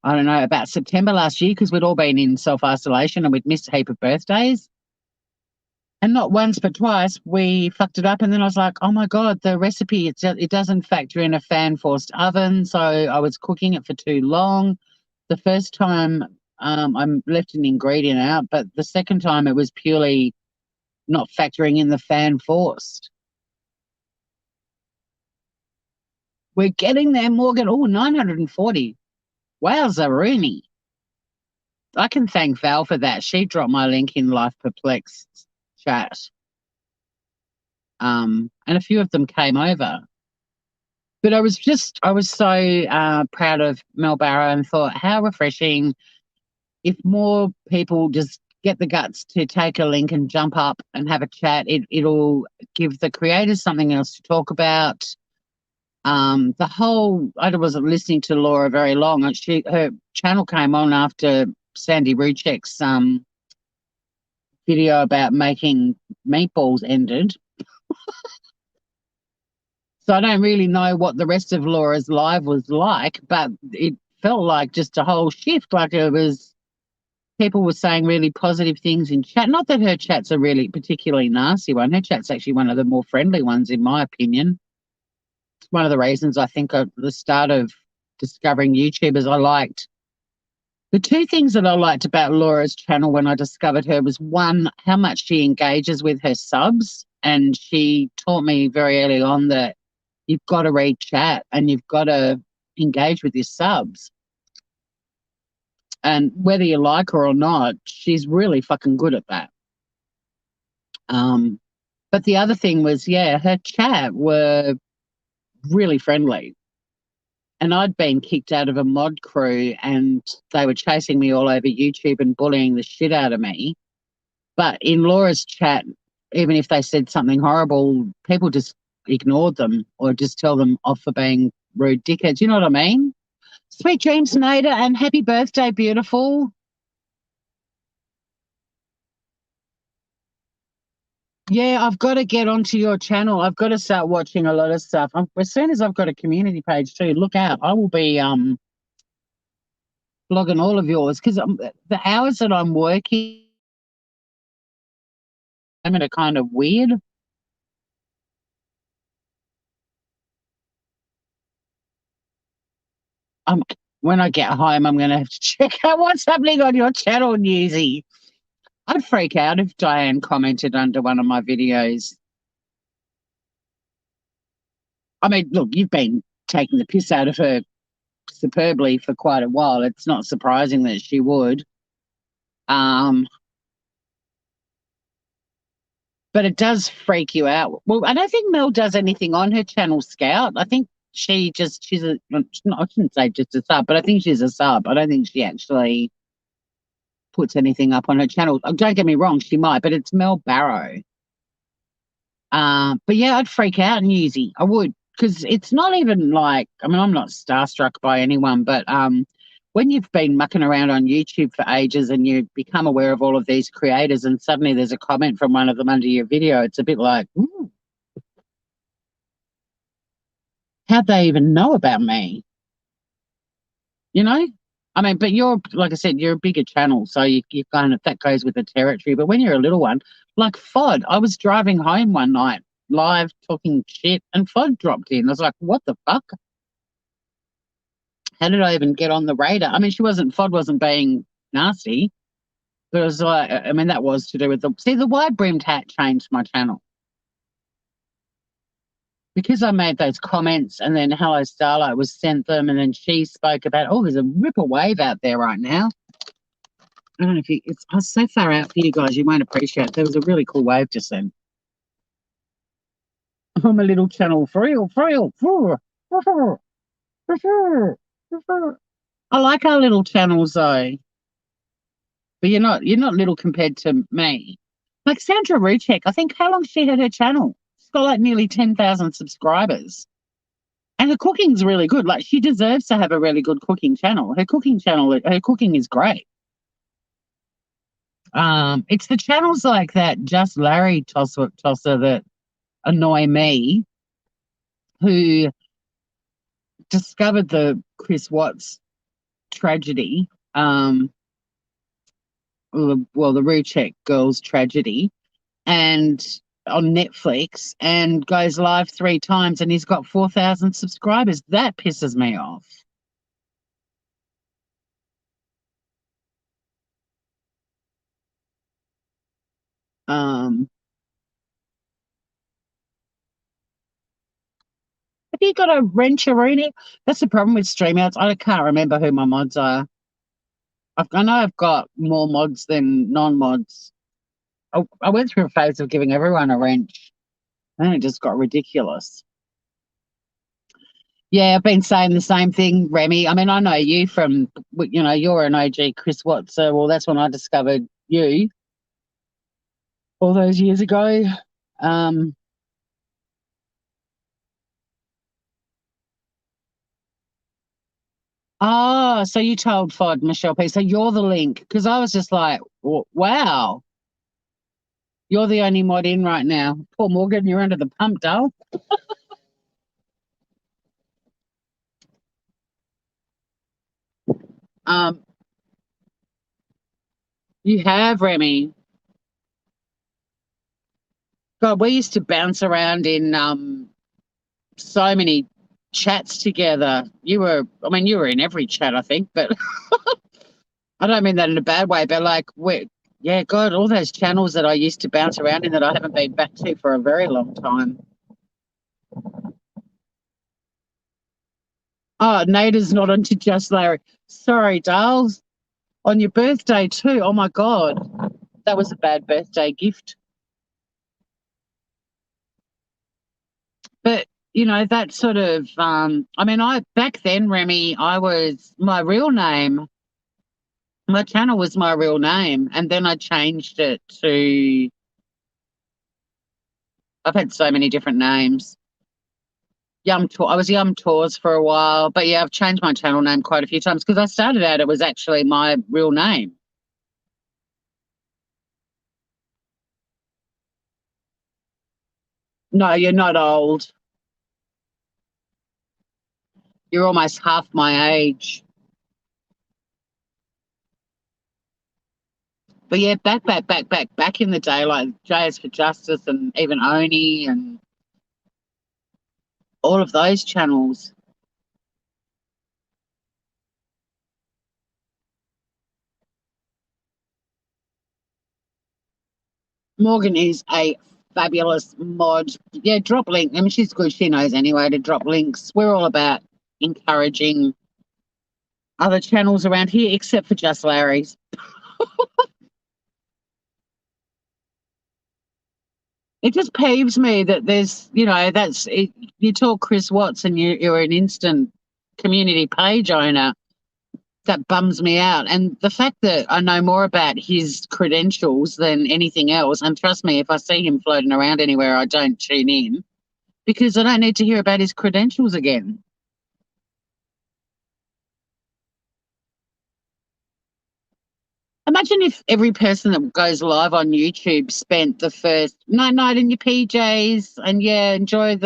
I don't know, about September last year, because we'd all been in self-isolation and we'd missed a heap of birthdays. And not once but twice we fucked it up. And then I was like, oh my God, the recipe, it doesn't factor in a fan-forced oven. So I was cooking it for too long. The first time I left an ingredient out, but the second time it was purely not factoring in the fan-forced. We're getting there, Morgan. Oh, 940. Wowza, Rooney. I can thank Val for that. She dropped my link in Life Perplexed chat. And a few of them came over. But I was so proud of Mel Barrow and thought, how refreshing if more people just get the guts to take a link and jump up and have a chat. It'll give the creators something else to talk about. I wasn't listening to Laura very long. Her channel came on after Sandy Ruchek's video about making meatballs ended. So I don't really know what the rest of Laura's live was like, but it felt like just a whole shift. Like it was, people were saying really positive things in chat. Not that her chat's a really particularly nasty one. Her chat's actually one of the more friendly ones, in my opinion. It's one of the reasons I think at the start of discovering YouTubers, I liked the two things that I liked about Laura's channel when I discovered her was, one, how much she engages with her subs. And she taught me very early on that you've got to read chat and you've got to engage with your subs. And whether you like her or not, she's really fucking good at that. But the other thing was, yeah, her chat were really friendly. And I'd been kicked out of a mod crew and they were chasing me all over YouTube and bullying the shit out of me. But in Laura's chat, even if they said something horrible, people just ignored them or just tell them off for being rude dickheads. You know what I mean? Sweet dreams, Nada, and happy birthday, beautiful. Yeah, I've got to get onto your channel. I've got to start watching a lot of stuff. As soon as I've got a community page too, look out. I will be blogging all of yours, because the hours that I'm working are kind of weird. When I get home, I'm going to have to check out what's happening on your channel, Newsy. I'd freak out if Diane commented under one of my videos. I mean, look, you've been taking the piss out of her superbly for quite a while. It's not surprising that she would. But it does freak you out. Well, I don't think Mel does anything on her channel, Scout. I think she's a, no, I shouldn't say just a sub, but I think she's a sub. I don't think she actually puts anything up on her channel. Oh, don't get me wrong, she might, but it's Mel Barrow. But yeah, I'd freak out, Newsy. I would, because it's not even like, I mean, I'm not starstruck by anyone, but when you've been mucking around on YouTube for ages and you become aware of all of these creators and suddenly there's a comment from one of them under your video, it's a bit like, ooh, how'd they even know about me? You know? I mean, but you're, like I said, you're a bigger channel, so you kind of, that goes with the territory. But when you're a little one, like FOD, I was driving home one night, live talking shit, and FOD dropped in. I was like, what the fuck? How did I even get on the radar? I mean, FOD wasn't being nasty, but it was like, I mean, that was to do with the wide brimmed hat changed my channel. Because I made those comments and then Hello Starlight was sent them and then she spoke about, oh, there's a ripper wave out there right now. I don't know if I was so far out for you guys, you won't appreciate it. There was a really cool wave just then. I'm a little channel for real. I like our little channels though. But you're not little compared to me. Like Sandra Ruchek, I think how long she had her channel? She's got like nearly 10,000 subscribers. And her cooking's really good. Like she deserves to have a really good cooking channel. Her cooking is great. It's the channels like that, Just Larry tosser that annoy me, who discovered the Chris Watts tragedy, the Ruchek girls tragedy, and on Netflix, and goes live 3 times, and he's got 4,000 subscribers. That pisses me off. Have you got a Rencherini? That's the problem with StreamYards. I can't remember who my mods are. I know I've got more mods than non-mods. I went through a phase of giving everyone a wrench. And it just got ridiculous. Yeah, I've been saying the same thing, Remy. I mean, I know you from, you're an OG Chris Watts. So, well, that's when I discovered you all those years ago. So you told FOD, Michelle P. So you're the link. Because I was just like, wow, you're the only mod in right now. Poor Morgan, you're under the pump, doll. You have, Remy. God, we used to bounce around in so many chats together. You were in every chat, I think, but I don't mean that in a bad way, but like, yeah, God, all those channels that I used to bounce around in that I haven't been back to for a very long time. Oh, Nada's not onto Just Larry. Sorry, Darls. On your birthday too. Oh my God. That was a bad birthday gift. But that sort of back then, Remy, my real name, my channel was my real name, and then I changed it to, I've had so many different names. I was Yum Tours for a while, but yeah, I've changed my channel name quite a few times because I started out, it was actually my real name. No, you're not old. You're almost half my age. But yeah, back in the day, like JS for Justice and even Oni and all of those channels. Morgan is a fabulous mod. Yeah, drop link. I mean, she's good. She knows anyway to drop links. We're all about encouraging other channels around here, except for Just Larry's. It just peeves me that there's, that's it. You talk Chris Watts and you're an instant community page owner. That bums me out. And the fact that I know more about his credentials than anything else, and trust me, if I see him floating around anywhere, I don't tune in because I don't need to hear about his credentials again. Imagine if every person that goes live on YouTube spent the first night in your PJs and yeah, enjoy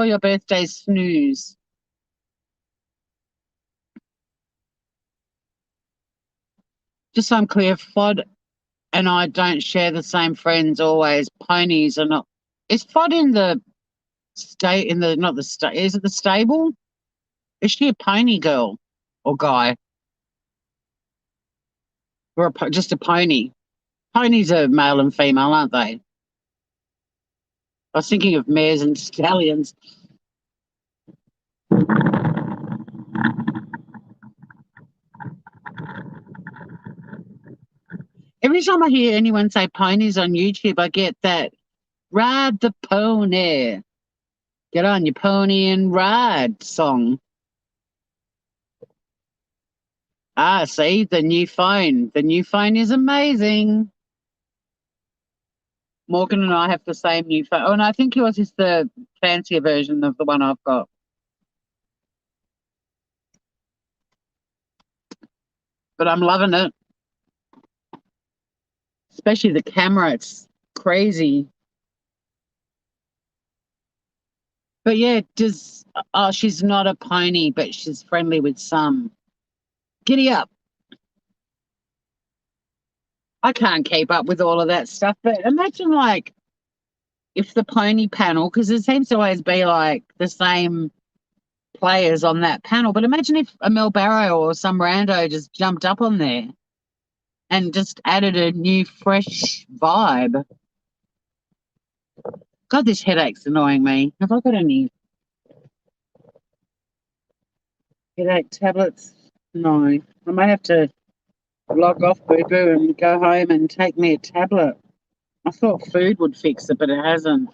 your birthday snooze. Just so I'm clear, FOD and I don't share the same friends always. Ponies are not. Is FOD in the state in the not the state? Is it the stable? Is she a pony girl or guy or just a pony? Ponies are male and female, aren't they? I was thinking of mares and stallions. Every time I hear anyone say ponies on YouTube, I get that ride the pony, get on your pony and ride song. Ah, see, the new phone. The new phone is amazing. Morgan and I have the same new phone. Oh, and I think yours is the fancier version of the one I've got. But I'm loving it, especially the camera. It's crazy. But yeah, she's not a pony, but she's friendly with some. Giddy up. I can't keep up with all of that stuff, but imagine like if the pony panel, because it seems to always be like the same players on that panel, but imagine if a Mel Barrow or some rando just jumped up on there and just added a new, fresh vibe. God, this headache's annoying me. Have I got any headache tablets? No. I might have to log off Boo Boo and go home and take me a tablet. I thought food would fix it, but it hasn't.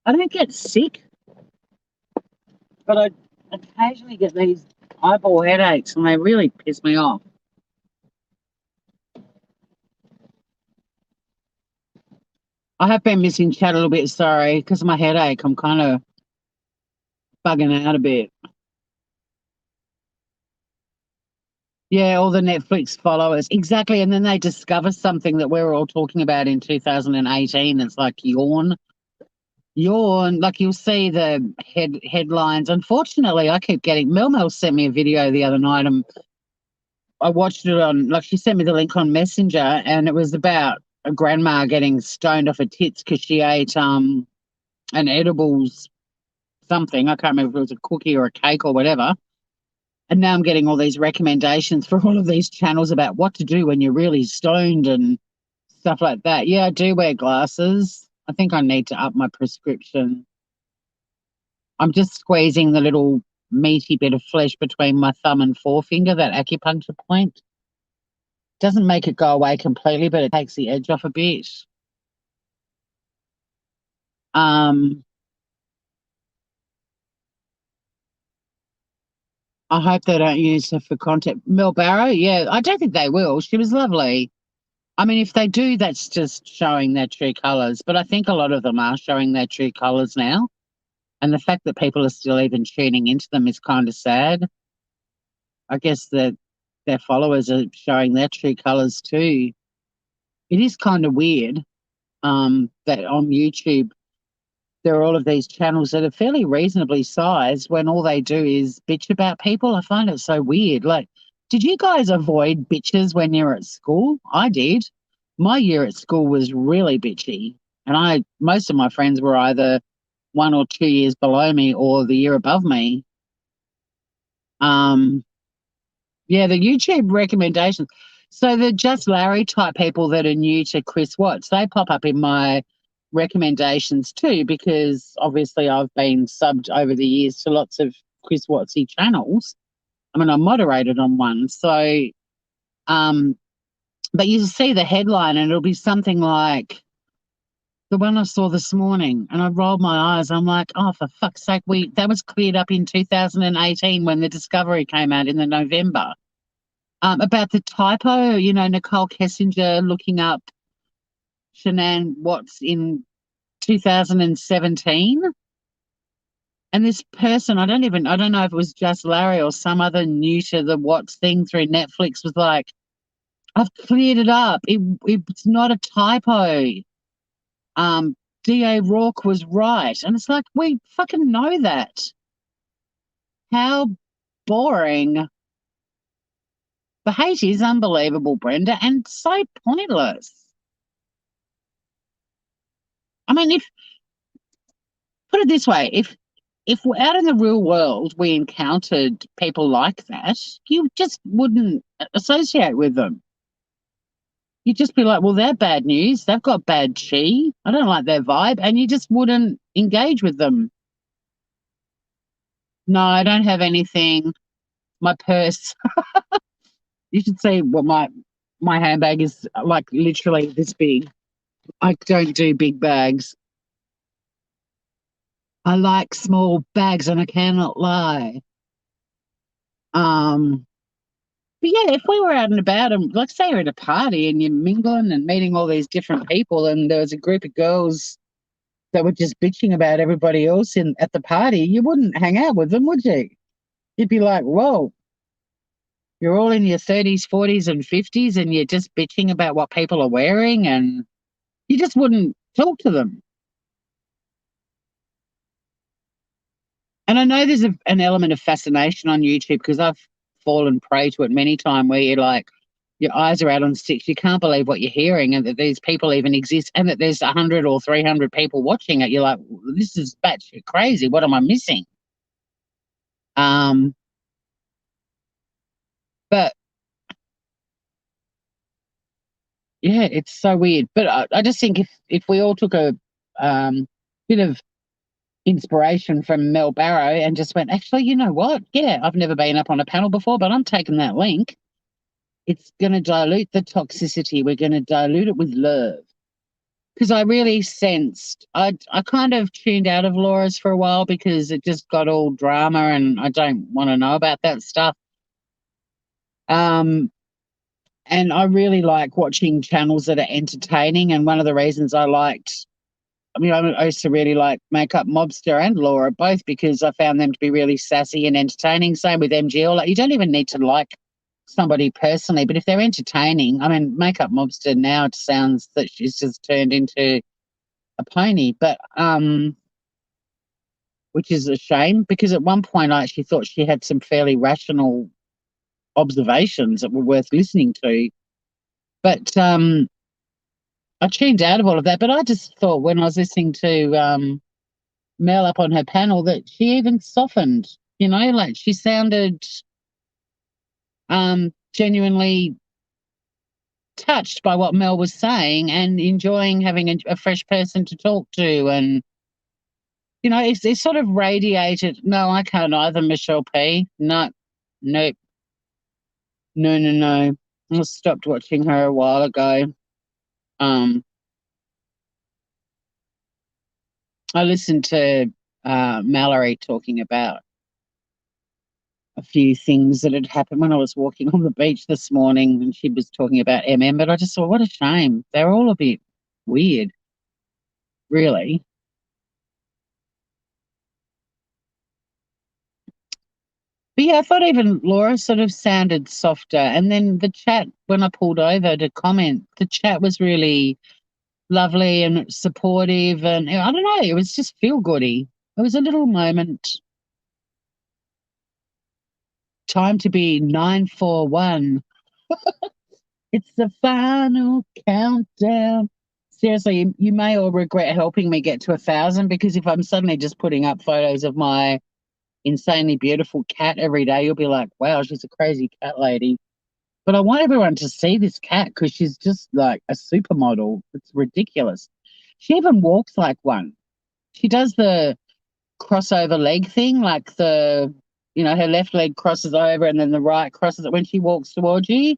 I don't get sick, but I occasionally get these eyeball headaches and they really piss me off. I have been missing chat a little bit, sorry, because of my headache. I'm kind of bugging out a bit. Yeah, all the Netflix followers. Exactly. And then they discover something that we were all talking about in 2018. It's like yawn. Yawn. Like you'll see the headlines. Unfortunately, I keep getting Mel sent me a video the other night and I watched it on she sent me the link on Messenger and it was about a grandma getting stoned off her tits because she ate an edibles something. I can't remember if it was a cookie or a cake or whatever. And now I'm getting all these recommendations for all of these channels about what to do when you're really stoned and stuff like that. Yeah, I do wear glasses. I think I need to up my prescription. I'm just squeezing the little meaty bit of flesh between my thumb and forefinger, that acupuncture point. Doesn't make it go away completely, but it takes the edge off a bit. I hope they don't use her for content. Mel Barrow, yeah, I don't think they will. She was lovely. I mean, if they do, that's just showing their true colours. But I think a lot of them are showing their true colours now. And the fact that people are still even tuning into them is kind of sad. I guess that their followers are showing their true colours too. It is kind of weird that on YouTube there are all of these channels that are fairly reasonably sized when all they do is bitch about people. I find it so weird. Like, did you guys avoid bitches when you were at school? I did. My year at school was really bitchy. And most of my friends were either 1 or 2 years below me or the year above me. Yeah, the YouTube recommendations. So the Just Larry type people that are new to Chris Watts, they pop up in my recommendations too, because obviously I've been subbed over the years to lots of Chris Wattsy channels. I mean, I moderated on one. So, but you see the headline and it'll be something like the one I saw this morning and I rolled my eyes. I'm like, oh, for fuck's sake, that was cleared up in 2018 when the Discovery came out in the November. About the typo, Nicole Kessinger looking up Shanann Watts in 2017. And this person, I don't know if it was just Larry or some other new to the Watts thing through Netflix, was like, I've cleared it up. It's not a typo. Um, D.A. Rourke was right. And it's like, we fucking know that. How boring. The hate is unbelievable, Brenda, and so pointless. I mean, if put it this way, if we're out in the real world, we encountered people like that, you just wouldn't associate with them. You'd just be like, well, they're bad news. They've got bad chi. I don't like their vibe. And you just wouldn't engage with them. No, I don't have anything. My purse. You should see what my handbag is like, literally this big. I don't do big bags. I like small bags, and I cannot lie. Um, but yeah, if we were out and about, and like say you're at a party and you're mingling and meeting all these different people, and there was a group of girls that were just bitching about everybody else in at the party, you wouldn't hang out with them, would you? You'd be like, whoa, you're all in your 30s, 40s, and 50s, and you're just bitching about what people are wearing, and you just wouldn't talk to them. And I know there's an element of fascination on YouTube because I've fallen prey to it many times where you're like, your eyes are out on sticks. You can't believe what you're hearing and that these people even exist and that there's 100 or 300 people watching it. You're like, this is batshit crazy. What am I missing? Um, but yeah, it's so weird. But I just think if we all took a bit of inspiration from Mel Barrow and just went, actually, you know what? Yeah, I've never been up on a panel before, but I'm taking that link. It's going to dilute the toxicity. We're going to dilute it with love. Because I really sensed, I kind of tuned out of Laura's for a while because it just got all drama and I don't want to know about that stuff. And I really like watching channels that are entertaining. And one of the reasons I used to really like Makeup Mobster and Laura both because I found them to be really sassy and entertaining. Same with MGL. Like, you don't even need to like somebody personally, but if they're entertaining, I mean, Makeup Mobster now it sounds that she's just turned into a pony, but which is a shame because at one point I actually thought she had some fairly rational observations that were worth listening to. But I tuned out of all of that. But I just thought when I was listening to Mel up on her panel that she even softened, like she sounded genuinely touched by what Mel was saying and enjoying having a fresh person to talk to. And, it's sort of radiated, no, I can't either, Michelle P. No, nope. No, no, no. I stopped watching her a while ago. I listened to Mallory talking about a few things that had happened when I was walking on the beach this morning, and she was talking about but I just thought, what a shame. They're all a bit weird, really. But yeah, I thought even Laura sort of sounded softer. And then the chat, when I pulled over to comment, the chat was really lovely and supportive. And I don't know, it was just feel goody. It was a little moment. Time to be 941. It's the final countdown. Seriously, you may all regret helping me get to 1,000 because if I'm suddenly just putting up photos of my insanely beautiful cat every day, you'll be like, wow, she's a crazy cat lady. But I want everyone to see this cat because she's just like a supermodel. It's ridiculous. She even walks like one. She does the crossover leg thing, like her left leg crosses over and then the right crosses it when she walks towards you.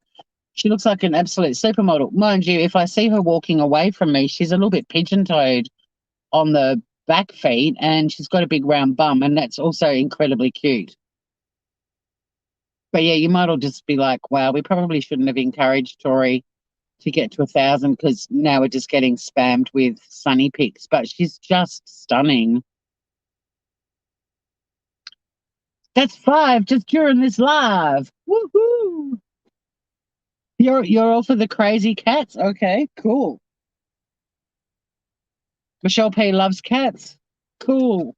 She looks like an absolute supermodel. Mind you, if I see her walking away from me, she's a little bit pigeon-toed on the back feet and she's got a big round bum, and that's also incredibly cute. But yeah, you might all just be like, wow, we probably shouldn't have encouraged Tori to get to 1,000 because now we're just getting spammed with sunny pics. But she's just stunning. That's 5 just during this live. Woohoo! You're all for the crazy cats? Okay, cool. Michelle P loves cats. Cool.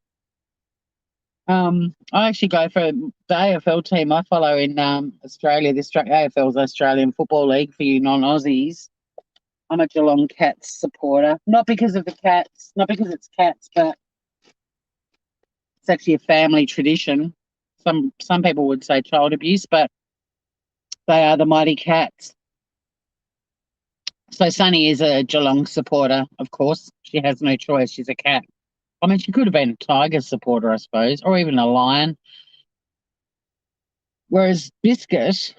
I actually go for the AFL team I follow in Australia. The AFL is Australian Football League for you non-Aussies. I'm a Geelong Cats supporter, not because of the cats, not because it's cats, but it's actually a family tradition. Some people would say child abuse, but they are the mighty cats. So Sunny is a Geelong supporter, of course. She has no choice. She's a cat. I mean, she could have been a tiger supporter, I suppose, or even a lion. Whereas Biscuit,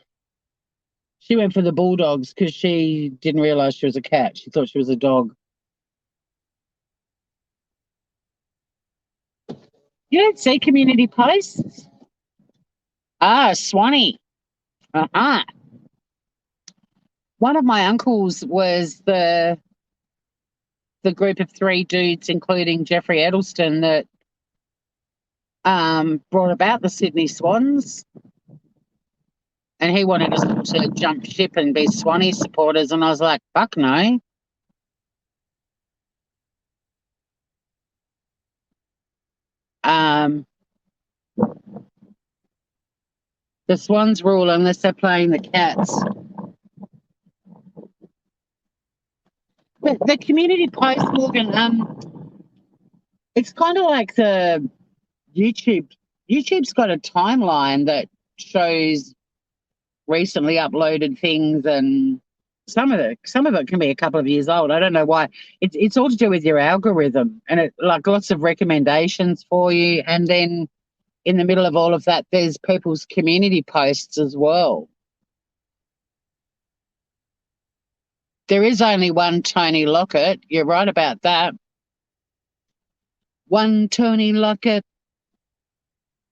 she went for the Bulldogs because she didn't realise she was a cat. She thought she was a dog. You don't see community posts? Ah, Swanee. Uh-huh. One of my uncles was the group of 3 dudes, including Jeffrey Edelston, that brought about the Sydney Swans. And he wanted us all to jump ship and be Swanee supporters. And I was like, fuck no. The Swans rule unless they're playing the Cats. But the community post, Morgan, it's kind of like the YouTube. YouTube's got a timeline that shows recently uploaded things, and some of it can be a couple of years old. I don't know why. It's all to do with your algorithm, and it like lots of recommendations for you, and then in the middle of all of that, there's people's community posts as well. There is only one Tony Lockett. You're right about that. One Tony Lockett.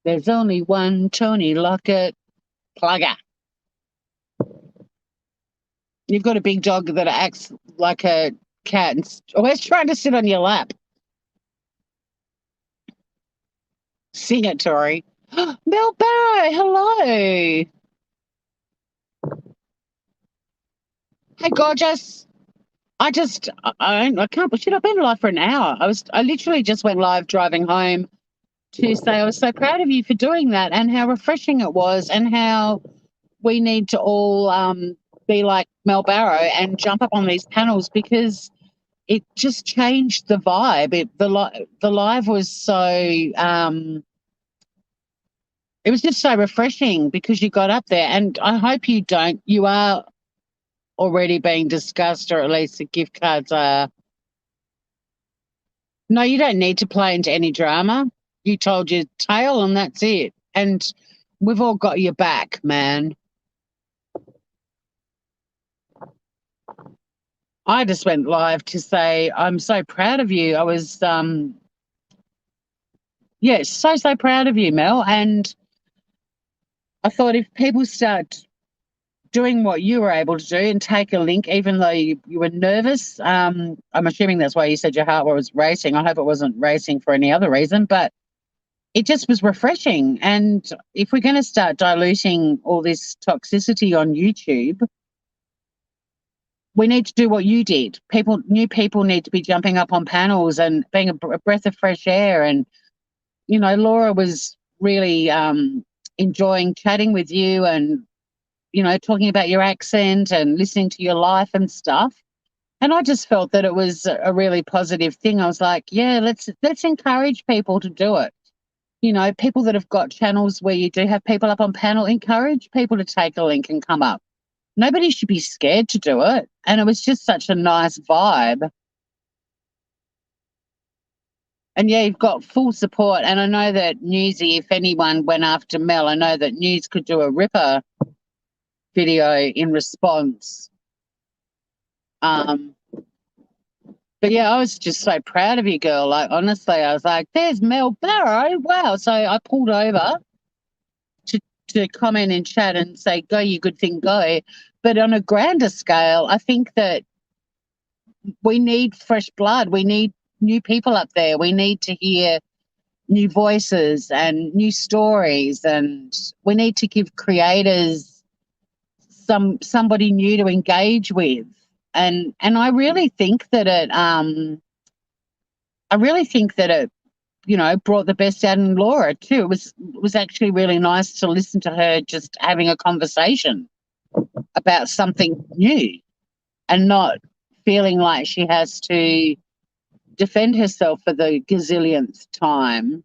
There's only one Tony Lockett. Plugger. You've got a big dog that acts like a cat and always trying to sit on your lap. Sing it, Tori. Mel Barrow, hello. Hey, gorgeous. I can't. Shit, I've been live for an hour. I literally just went live driving home to say I was so proud of you for doing that and how refreshing it was and how we need to all be like Mel Barrow and jump up on these panels because it just changed the vibe. The live was so it was just so refreshing because you got up there, and I hope you are already being discussed, or at least the gift cards are. No, you don't need to play into any drama. You told your tale and that's it. And we've all got your back, man. I just went live to say I'm so proud of you. I was so proud of you, Mel. And I thought if people start doing what you were able to do and take a link, even though you were nervous, I'm assuming that's why you said your heart was racing. I hope it wasn't racing for any other reason, but it just was refreshing. And if we're going to start diluting all this toxicity on YouTube, we need to do what you did. New people need to be jumping up on panels and being a breath of fresh air. And, you know, Laura was really enjoying chatting with you and, you know, talking about your accent and listening to your life and stuff. And I just felt that it was a really positive thing. I was like, yeah, let's encourage people to do it. You know, people that have got channels where you do have people up on panel, encourage people to take a link and come up. Nobody should be scared to do it. And it was just such a nice vibe. And yeah, you've got full support. And I know that Newsy, if anyone went after Mel, I know that News could do a ripper video in response. But yeah, I was just so proud of you, girl. Like, honestly, I was like, there's Mel Barrow. Wow. So I pulled over to comment in chat and say, go, you good thing, go. But on a grander scale, I think that we need fresh blood. We need new people up there. We need to hear new voices and new stories, and we need to give creators somebody new to engage with. And I really think that it brought the best out in Laura too. It was actually really nice to listen to her just having a conversation about something new and not feeling like she has to defend herself for the gazillionth time.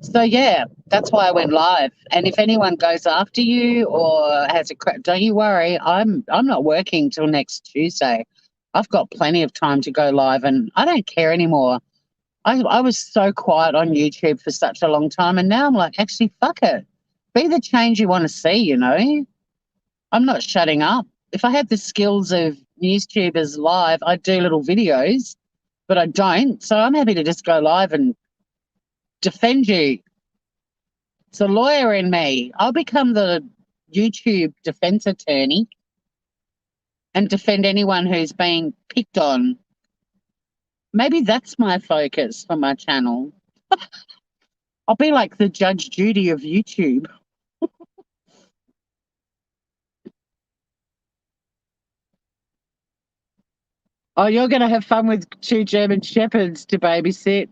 So yeah, that's why I went live. And if anyone goes after you or has a crap, don't you worry. I'm not working till next Tuesday. I've got plenty of time to go live, and I don't care anymore. I was so quiet on YouTube for such a long time, and now I'm like, actually, fuck it. Be the change you want to see, you know? I'm not shutting up. If I had the skills of NewsTubers live, I'd do little videos, but I don't. So I'm happy to just go live and defend you. It's a lawyer in me. I'll become the YouTube defense attorney and defend anyone who's been picked on. Maybe that's my focus for my channel. I'll be like the Judge Judy of YouTube. Oh, you're going to have fun with two German shepherds to babysit.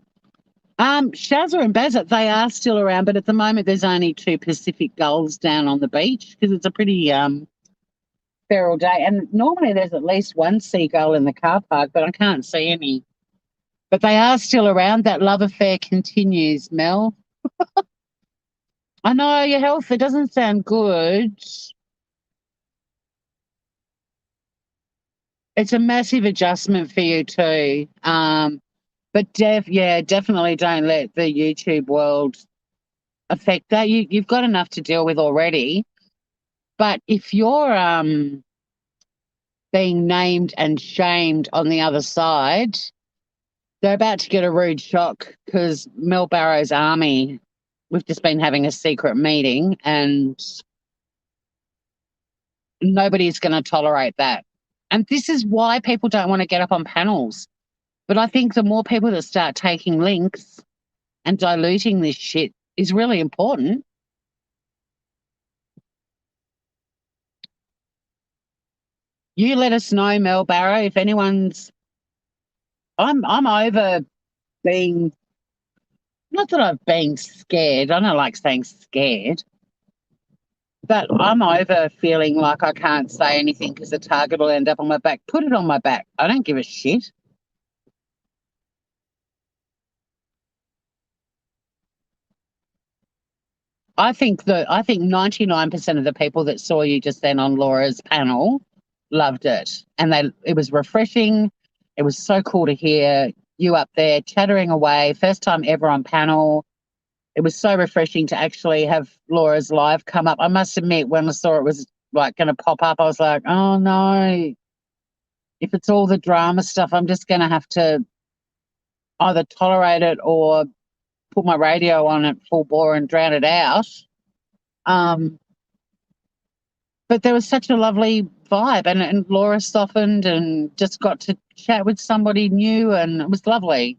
Shazza and Bazza, they are still around, but at the moment there's only two Pacific gulls down on the beach because it's a pretty feral day. And normally there's at least one seagull in the car park, but I can't see any. But they are still around. That love affair continues, Mel. I know your health, it doesn't sound good. It's a massive adjustment for you too. But definitely don't let the YouTube world affect that. You've got enough to deal with already. But if you're being named and shamed on the other side, they're about to get a rude shock because Mel Barrow's army, we've just been having a secret meeting and nobody's going to tolerate that. And this is why people don't want to get up on panels. But I think the more people that start taking links and diluting this shit is really important. You let us know, Mel Barrow, if anyone's. I'm over being. Not that I've been scared. I don't like saying scared, but I'm over feeling like I can't say anything because the target will end up on my back. Put it on my back. I don't give a shit. I think 99% of the people that saw you just then on Laura's panel loved it, and it was refreshing. It was so cool to hear you up there chattering away. First time ever on panel. It was so refreshing to actually have Laura's live come up. I must admit, when I saw it was like going to pop up, I was like, oh no. If it's all the drama stuff, I'm just going to have to either tolerate it or put my radio on at full bore and drown it out. But there was such a lovely vibe, and Laura softened and just got to chat with somebody new, and it was lovely.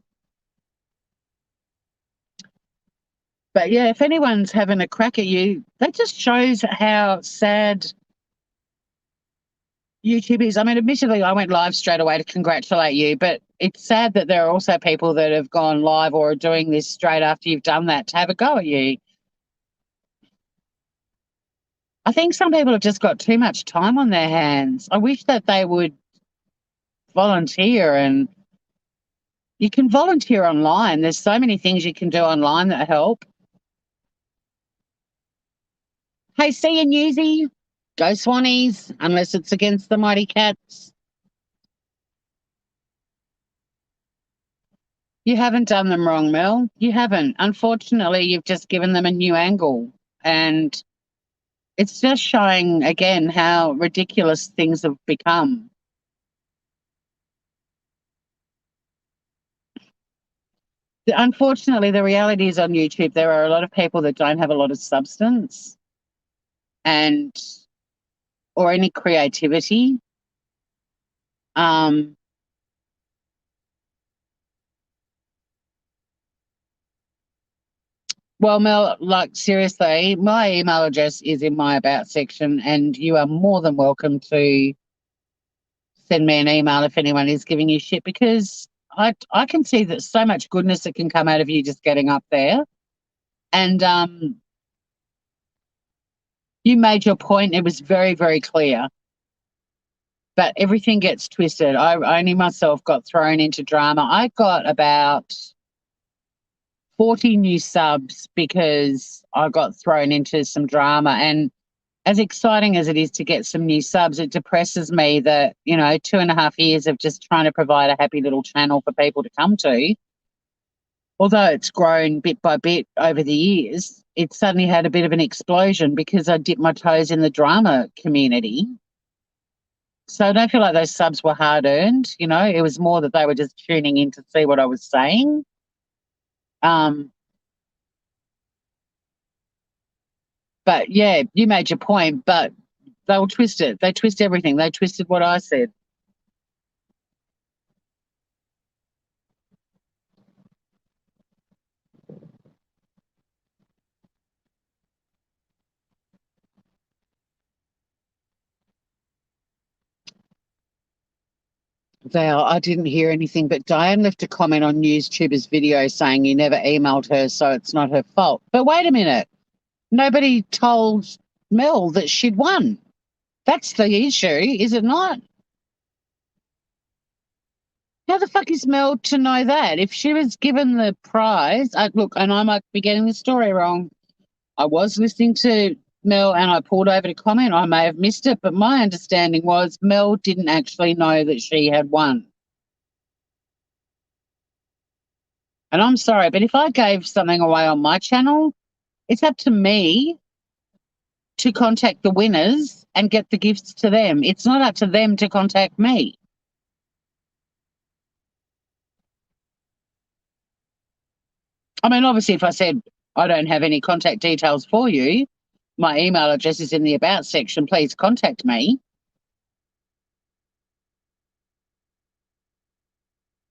But yeah, if anyone's having a crack at you, that just shows how sad YouTube is. I mean, admittedly, I went live straight away to congratulate you, but it's sad that there are also people that have gone live or are doing this straight after you've done that to have a go at you. I think some people have just got too much time on their hands. I wish that they would volunteer, and you can volunteer online. There's so many things you can do online that help. Hey, see you, Newsy. Go Swannies, unless it's against the Mighty Cats. You haven't done them wrong, Mel. You haven't. Unfortunately, you've just given them a new angle. And it's just showing, again, how ridiculous things have become. Unfortunately, the reality is on YouTube, there are a lot of people that don't have a lot of substance and or any creativity. Well, Mel, like seriously, my email address is in my about section, and you are more than welcome to send me an email if anyone is giving you shit, because I can see that so much goodness that can come out of you just getting up there. And you made your point. It was very, very clear. But everything gets twisted. I only myself got thrown into drama. I got about 40 new subs because I got thrown into some drama. And as exciting as it is to get some new subs, it depresses me that, 2.5 years of just trying to provide a happy little channel for people to come to, although it's grown bit by bit over the years, it suddenly had a bit of an explosion because I dipped my toes in the drama community. So I don't feel like those subs were hard earned. It was more that they were just tuning in to see what I was saying. But yeah, you made your point, but they'll twist it. They twist everything. They twisted what I said. I didn't hear anything, but Diane left a comment on NewsTuber's video saying you never emailed her, so it's not her fault. But wait a minute. Nobody told Mel that she'd won. That's the issue, is it not? How the fuck is Mel to know that? If she was given the prize, look, and I might be getting the story wrong. I was listening to Mel and I pulled over to comment. I may have missed it, but my understanding was Mel didn't actually know that she had won. And I'm sorry, but if I gave something away on my channel, it's up to me to contact the winners and get the gifts to them. It's not up to them to contact me. I mean, obviously, if I said I don't have any contact details for you, my email address is in the about section, please contact me.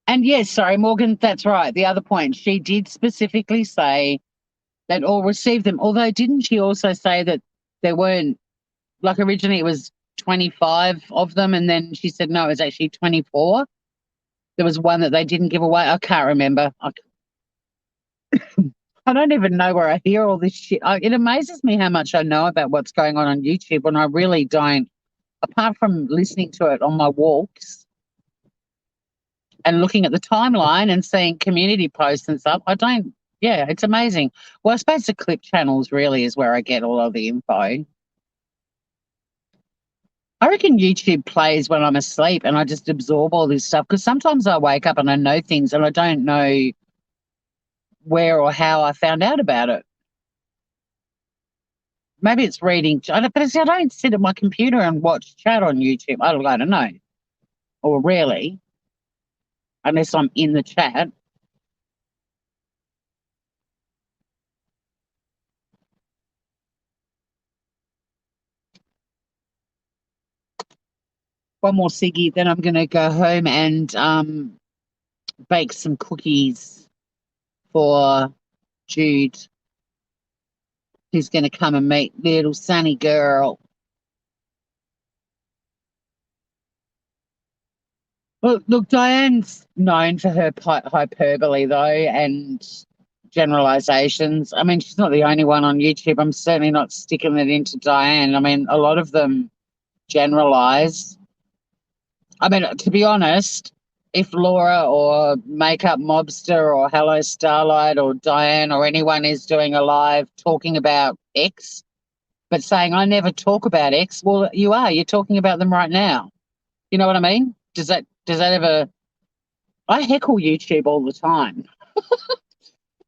And yes, sorry, Morgan, that's right. The other point, she did specifically say that all received them, although didn't she also say that there weren't, like originally it was 25 of them, and then she said no, it was actually 24. There was one that they didn't give away. I can't remember. I don't even know where I hear all this shit. It amazes me how much I know about what's going on YouTube when I really don't, apart from listening to it on my walks and looking at the timeline and seeing community posts and stuff. Yeah, it's amazing. Well, I suppose the clip channels really is where I get all of the info. I reckon YouTube plays when I'm asleep and I just absorb all this stuff, because sometimes I wake up and I know things and I don't know where or how I found out about it. Maybe it's reading, but I don't sit at my computer and watch chat on YouTube. I don't know, or rarely, unless I'm in the chat. One more ciggy, then I'm going to go home and bake some cookies for Jude, who's going to come and meet little Sunny girl. Well, look, Diane's known for her hyperbole, though, and generalizations. I mean, she's not the only one on YouTube. I'm certainly not sticking it into Diane. I mean, a lot of them generalize. I mean, to be honest, if Laura or Makeup Mobster or Hello Starlight or Diane or anyone is doing a live talking about X, but saying, I never talk about X, well, you are. You're talking about them right now. You know what I mean? Does that ever... I heckle YouTube all the time.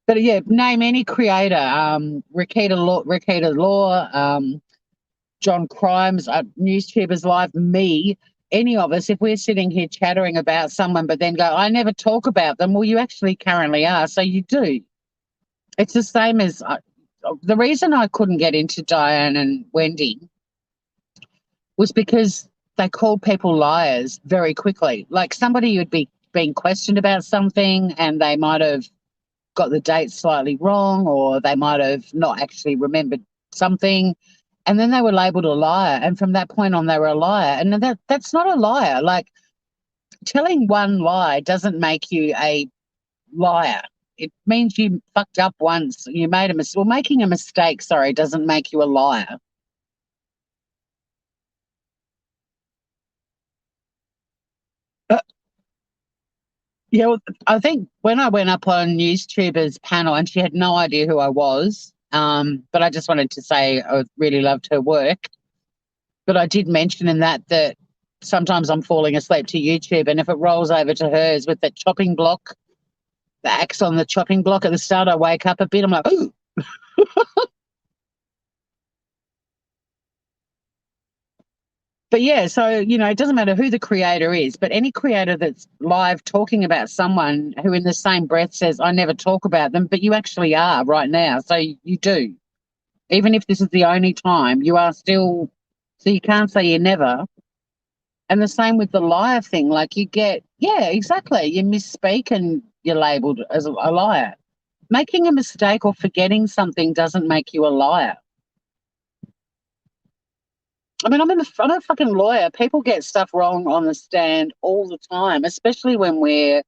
But yeah, name any creator, Rakita Law, John Crimes, NewsTubers Live, me, any of us, if we're sitting here chattering about someone but then go, I never talk about them, well, you actually currently are, so you do. It's the same as... the reason I couldn't get into Diane and Wendy was because they called people liars very quickly. Like somebody who'd be being questioned about something and they might have got the date slightly wrong, or they might have not actually remembered something. And then they were labeled a liar. And from that point on, they were a liar. And that's not a liar. Like, telling one lie doesn't make you a liar. It means you fucked up once. You made a mistake. Well, making a mistake, sorry, doesn't make you a liar. Uh, yeah, well, I think when I went up on NewsTuber's panel, and she had no idea who I was, but I just wanted to say I really loved her work. But I did mention in that sometimes I'm falling asleep to YouTube, and if it rolls over to hers with that chopping block, the axe on the chopping block at the start, I wake up a bit. I'm like, ooh. But yeah, so, it doesn't matter who the creator is, but any creator that's live talking about someone who in the same breath says, I never talk about them, but you actually are right now. So you do. Even if this is the only time, you are still, so you can't say you never. And the same with the liar thing. Like, yeah, exactly. You misspeak and you're labeled as a liar. Making a mistake or forgetting something doesn't make you a liar. I mean, I'm a fucking lawyer. People get stuff wrong on the stand all the time, especially when we're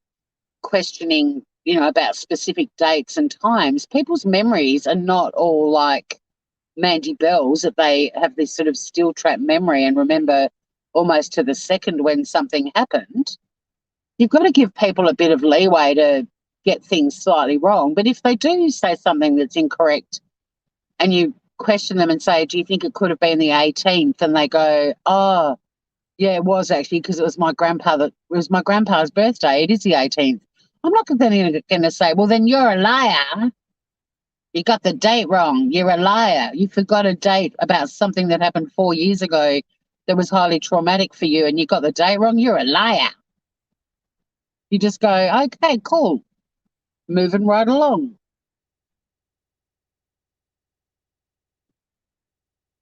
questioning, about specific dates and times. People's memories are not all like Mandy Bell's, that they have this sort of steel trap memory and remember almost to the second when something happened. You've got to give people a bit of leeway to get things slightly wrong. But if they do say something that's incorrect and you question them and say, do you think it could have been the 18th? And they go, oh, yeah, it was actually, because it was my grandpa's birthday. It is the 18th. I'm not then going to say, well, then you're a liar. You got the date wrong. You're a liar. You forgot a date about something that happened 4 years ago that was highly traumatic for you, and you got the date wrong. You're a liar. You just go, okay, cool. Moving right along.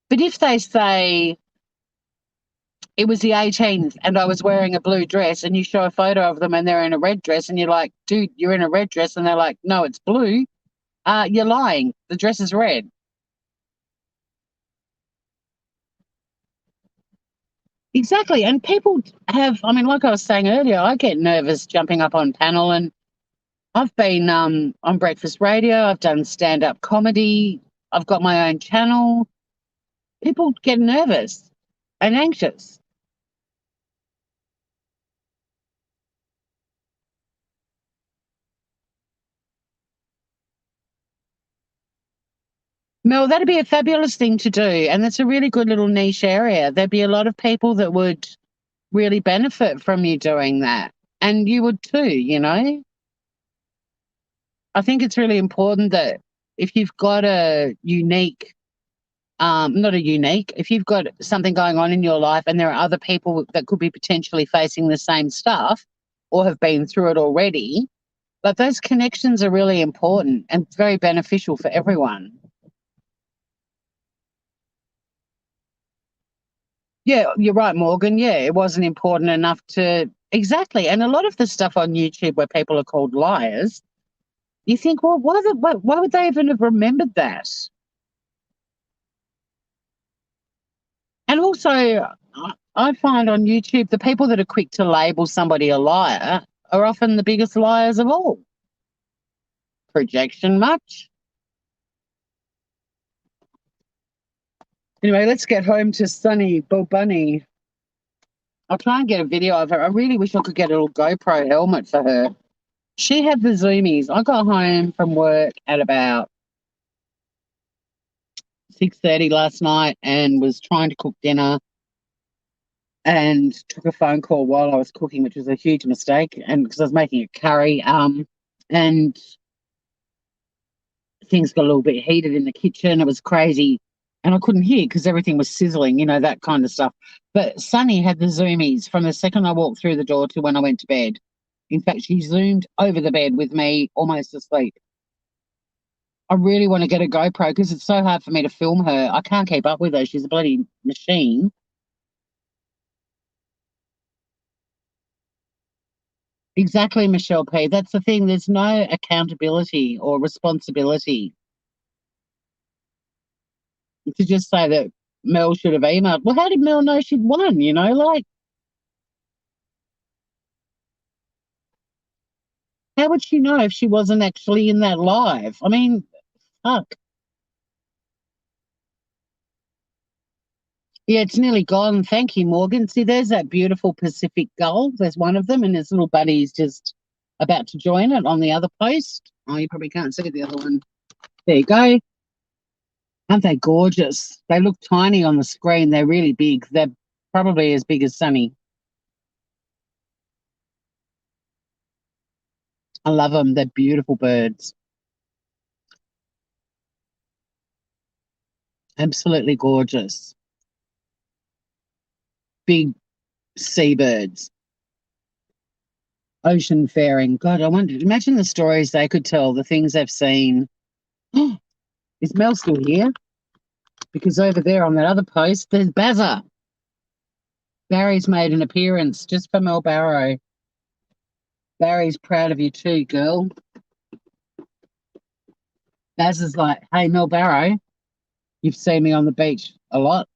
But if they say it was the 18th and I was wearing a blue dress, and you show a photo of them and they're in a red dress, and you're like, dude, you're in a red dress. And they're like, no, it's blue. You're lying. The dress is red. Exactly. And people I mean, like I was saying earlier, I get nervous jumping up on panel, and I've been on breakfast radio. I've done stand-up comedy. I've got my own channel. People get nervous and anxious. Mel, that'd be a fabulous thing to do. And that's a really good little niche area. There'd be a lot of people that would really benefit from you doing that. And you would too. I think it's really important that if you've got a unique, not a unique, if you've got something going on in your life and there are other people that could be potentially facing the same stuff or have been through it already, but those connections are really important and very beneficial for everyone. Yeah, you're right, Morgan. Yeah, it wasn't important enough to exactly. And a lot of the stuff on YouTube where people are called liars, you think, well, why would they even have remembered that? And also, I find on YouTube the people that are quick to label somebody a liar are often the biggest liars of all. Projection much? Anyway, let's get home to Sunny Bunny. I'll try and get a video of her. I really wish I could get a little GoPro helmet for her. She had the zoomies. I got home from work at about 6:30 last night and was trying to cook dinner and took a phone call while I was cooking, which was a huge mistake, and because I was making a curry, and things got a little bit heated in the kitchen. It was crazy, and I couldn't hear because everything was sizzling, that kind of stuff. But Sunny had the zoomies from the second I walked through the door to when I went to bed. In fact, she zoomed over the bed with me almost asleep. I really want to get a GoPro because it's so hard for me to film her. I can't keep up with her. She's a bloody machine. Exactly, Michelle P. That's the thing. There's no accountability or responsibility to just say that Mel should have emailed. Well, how did Mel know she'd won? Like, how would she know if she wasn't actually in that live? I mean, fuck. Yeah, it's nearly gone. Thank you, Morgan. See, there's that beautiful Pacific gull. There's one of them, and his little buddy's just about to join it on the other post. Oh, you probably can't see the other one. There you go. Aren't they gorgeous? They look tiny on the screen. They're really big. They're probably as big as Sunny. I love them. They're beautiful birds. Absolutely gorgeous. Big seabirds. Ocean faring. God, I wonder, imagine the stories they could tell, the things they've seen. Is Mel still here? Because over there on that other post, there's Bazza. Barry's made an appearance just for Mel Barrow. Barry's proud of you too, girl. Baz is like, hey, Mel Barrow, you've seen me on the beach a lot.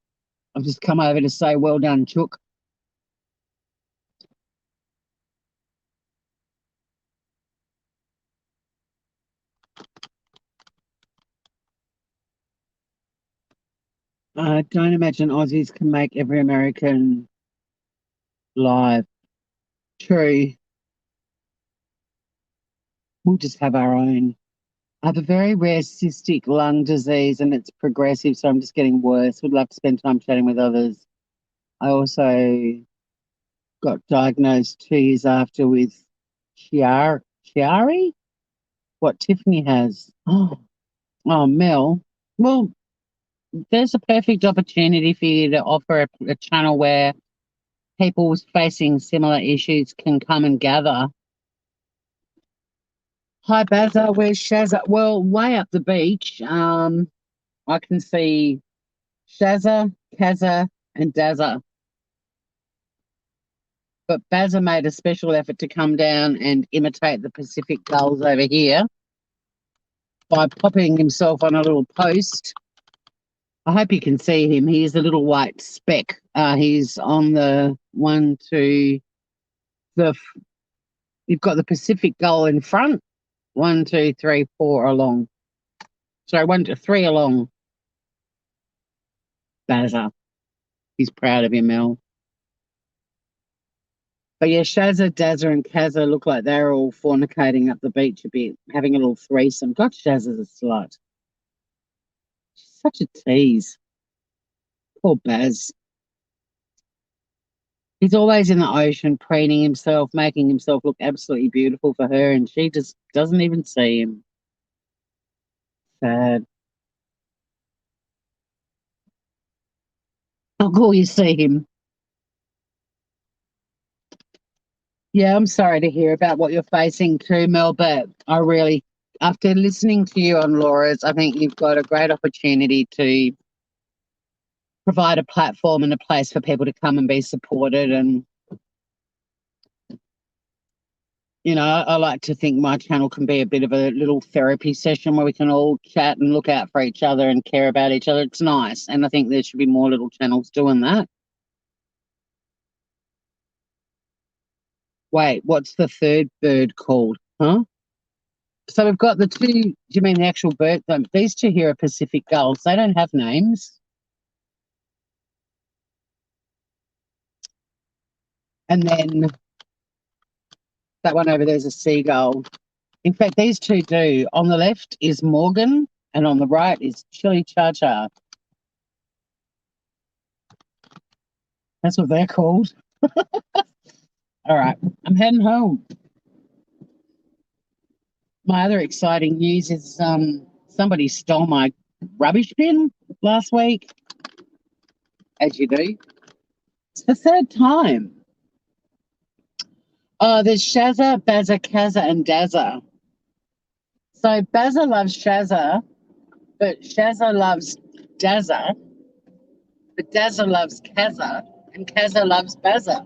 I've just come over to say, well done, Chook. I don't imagine Aussies can make every American live. True. We'll just have our own. I have a very rare cystic lung disease and it's progressive, so I'm just getting worse. Would love to spend time chatting with others. I also got diagnosed 2 years after with Chiari, what Tiffany has. Oh, Mel. Well, there's a perfect opportunity for you to offer a channel where people facing similar issues can come and gather. Hi, Bazza. Where's Shazza? Well, way up the beach. I can see Shazza, Kazza, and Dazza. But Bazza made a special effort to come down and imitate the Pacific gulls over here by popping himself on a little post. I hope you can see him. He is a little white speck. He's on the one, two, you've got the Pacific gull in front. 1, 2, 3, 4 along. Sorry, 1 to 3 along. Bazza. He's proud of him, Mel. But yeah, Shazza, Dazza, and Kazza look like they're all fornicating up the beach a bit, having a little threesome. God, Shazza's a slut. She's such a tease. Poor Baz. He's always in the ocean, preening himself, making himself look absolutely beautiful for her, and she just doesn't even see him. Sad. How cool you see him. Yeah, I'm sorry to hear about what you're facing too, Mel, but I really, after listening to you on Laura's, I think you've got a great opportunity to provide a platform and a place for people to come and be supported. And, I like to think my channel can be a bit of a little therapy session where we can all chat and look out for each other and care about each other. It's nice. And I think there should be more little channels doing that. Wait, what's the third bird called? Huh? So we've got the two, do you mean the actual bird? These two here are Pacific gulls. They don't have names. And then that one over there is a seagull. In fact, these two do. On the left is Morgan, and on the right is Chili Cha Cha. That's what they're called. All right, I'm heading home. My other exciting news is somebody stole my rubbish bin last week, as you do. It's the third time. Oh, there's Shazza, Bazza, Kazza, and Dazza. So Bazza loves Shazza, but Shazza loves Dazza, but Dazza loves Kazza, and Kazza loves Bazza.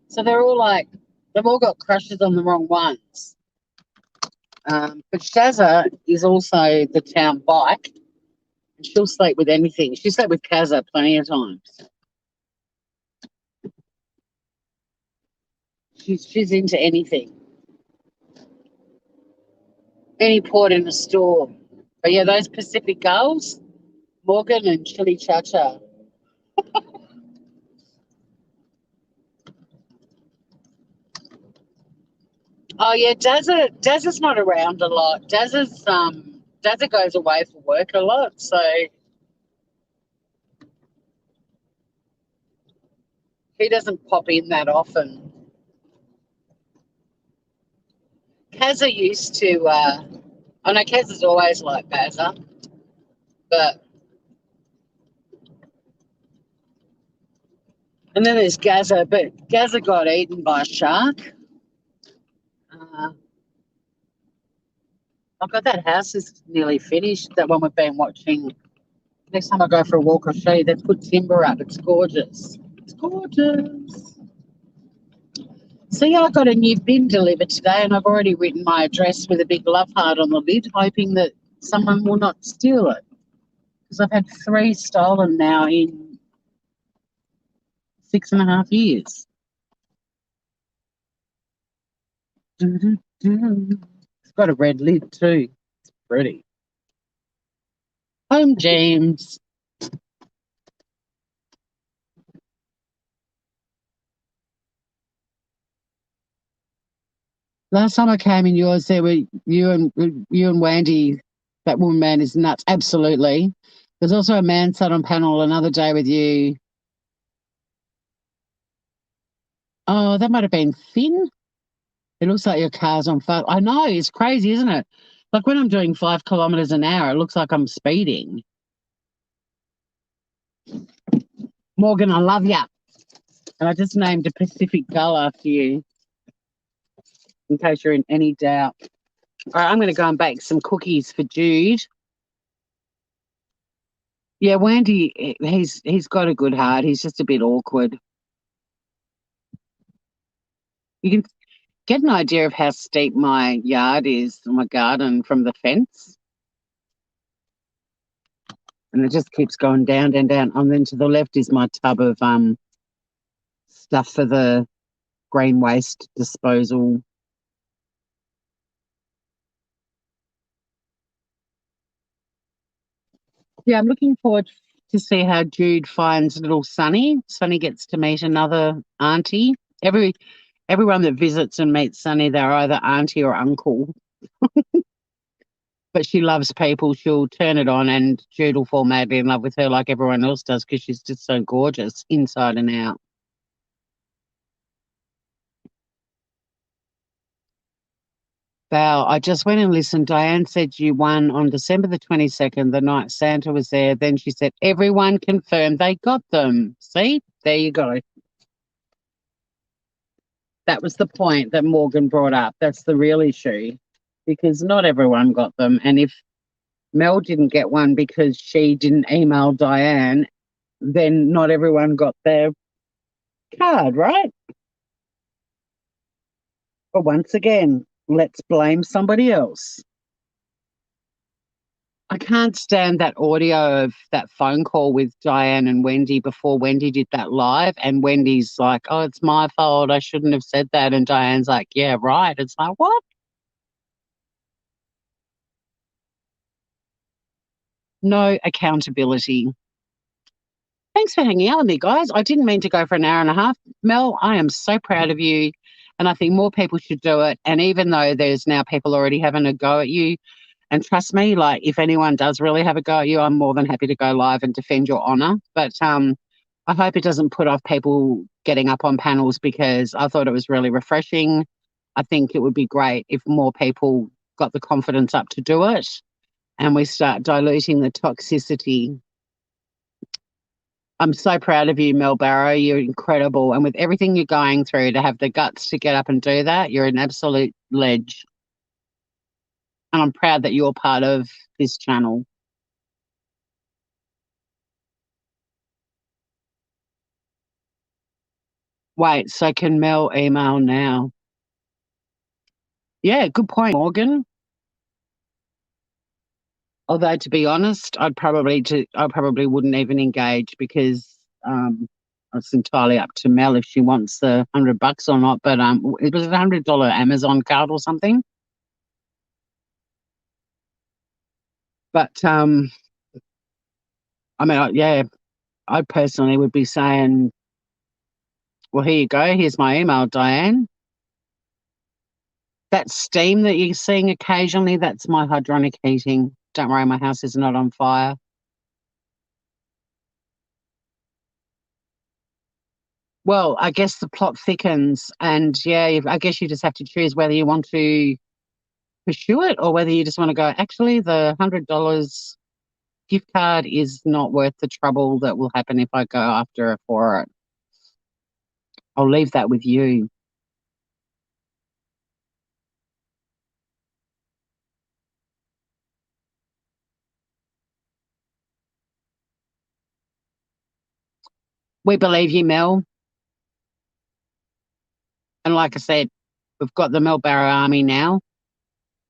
So they're all like They've all got crushes on the wrong ones. But Shazza is also the town bike, and she'll sleep with anything. She slept with Kazza plenty of times. She's into anything, any port in the store. But yeah, those Pacific girls, Morgan and Chili Chacha. Oh yeah, Dazza's not around a lot. Dazza goes away for work a lot, so he doesn't pop in that often. Kazza used to. I know Kazza's always like Bazza, but and then there's Gazza, but Gazza got eaten by a shark. Uh, oh God, that house is nearly finished. That one we've been watching. Next time I go for a walk, I'll show you. They've put timber up. It's gorgeous. It's gorgeous. So yeah, I got a new bin delivered today, and I've already written my address with a big love heart on the lid, hoping that someone will not steal it. Because I've had 3 stolen now in 6.5 years. It's got a red lid too. It's pretty. Home, James. Last time I came in yours, there were you and Wandy. That woman man is nuts. Absolutely. There's also a man sat on panel another day with you. Oh, that might have been Finn. It looks like your car's on fire. I know, it's crazy, isn't it? Like when I'm doing 5 kilometres an hour, it looks like I'm speeding. Morgan, I love ya. And I just named a Pacific gull after you, in case you're in any doubt. All right, I'm going to go and bake some cookies for Jude. Yeah, Wandy, he's got a good heart. He's just a bit awkward. You can get an idea of how steep my yard is, my garden from the fence. And it just keeps going down and down. And then to the left is my tub of stuff for the green waste disposal. Yeah, I'm looking forward to see how Jude finds little Sunny. Sunny gets to meet another auntie. Everyone that visits and meets Sunny, they're either auntie or uncle. But she loves people. She'll turn it on and Jude will fall madly in love with her like everyone else does because she's just so gorgeous inside and out. Val, I just went and listened. Diane said you won on December the 22nd, the night Santa was there. Then she said, everyone confirmed they got them. See, there you go. That was the point that Morgan brought up. That's the real issue because not everyone got them. And if Mel didn't get one because she didn't email Diane, then not everyone got their card, right? But once again, let's blame somebody else. I can't stand that audio of that phone call with Diane and Wendy before Wendy did that live. And Wendy's like, oh, it's my fault. I shouldn't have said that. And Diane's like, yeah, right. It's like, what? No accountability. Thanks for hanging out with me, guys. I didn't mean to go for an hour and a half. Mel, I am so proud of you. And I think more people should do it. And even though there's now people already having a go at you, and trust me, like if anyone does really have a go at you, I'm more than happy to go live and defend your honour. But I hope it doesn't put off people getting up on panels because I thought it was really refreshing. I think it would be great if more people got the confidence up to do it and we start diluting the toxicity. I'm so proud of you, Mel Barrow. You're incredible. And with everything you're going through, to have the guts to get up and do that, you're an absolute ledge. And I'm proud that you're part of this channel. Wait, so can Mel email now? Yeah, good point, Morgan. Although to be honest, I probably wouldn't even engage because it's entirely up to Mel if she wants the $100 or not. But it was $100 Amazon card or something. But I mean, yeah, I personally would be saying, well, here you go. Here's my email, Diane. That steam that you're seeing occasionally, that's my hydronic heating. Don't worry, my house is not on fire. Well, I guess the plot thickens, and yeah, I guess you just have to choose whether you want to pursue it or whether you just want to go, actually, the $100 gift card is not worth the trouble that will happen if I go after it for it. I'll leave that with you. We believe you, Mel. And like I said, we've got the Mel Barrow army now.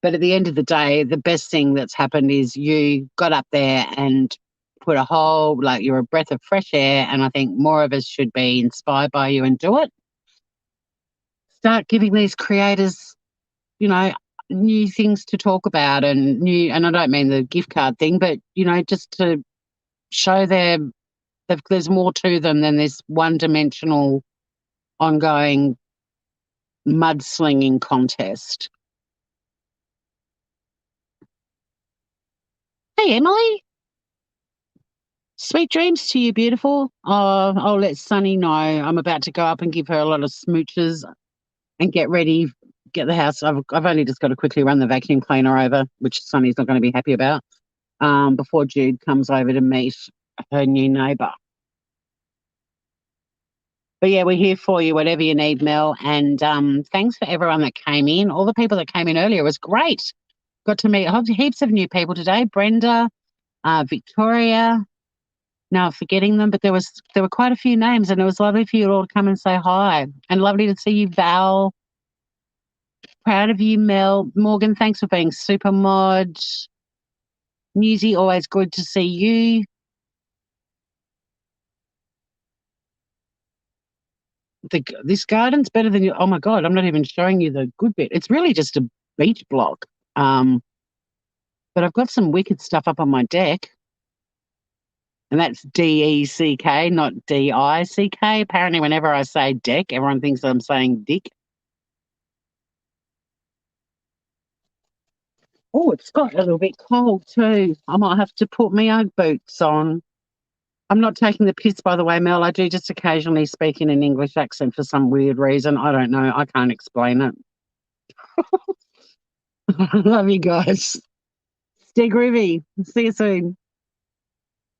But at the end of the day, the best thing that's happened is you got up there and put a whole, like you're a breath of fresh air. And I think more of us should be inspired by you and do it. Start giving these creators, you know, new things to talk about and I don't mean the gift card thing, but, just to show there's more to them than this one dimensional ongoing mudslinging contest. Hey, Emily. Sweet dreams to you, beautiful. I'll let Sunny know I'm about to go up and give her a lot of smooches and get ready, get the house. I've only just got to quickly run the vacuum cleaner over, which Sunny's not going to be happy about, before Jude comes over to meet her new neighbour. But yeah, we're here for you, whatever you need, Mel. And thanks for everyone that came in. All the people that came in earlier was great. Got to meet heaps of new people today. Brenda, Victoria. Now I'm forgetting them, but there were quite a few names, and it was lovely for you all to come and say hi. And lovely to see you, Val. Proud of you, Mel. Morgan, thanks for being super mod. Newsy, always good to see you. This garden's better than you. Oh my God, I'm not even showing you the good bit. It's really just a beach block. But I've got some wicked stuff up on my deck. And that's DECK, not DICK. Apparently, whenever I say deck, everyone thinks I'm saying dick. Oh, it's got a little bit cold too. I might have to put my Ugg boots on. I'm not taking the piss, by the way, Mel. I do just occasionally speak in an English accent for some weird reason. I don't know. I can't explain it. Love you guys. Stay groovy. See you soon.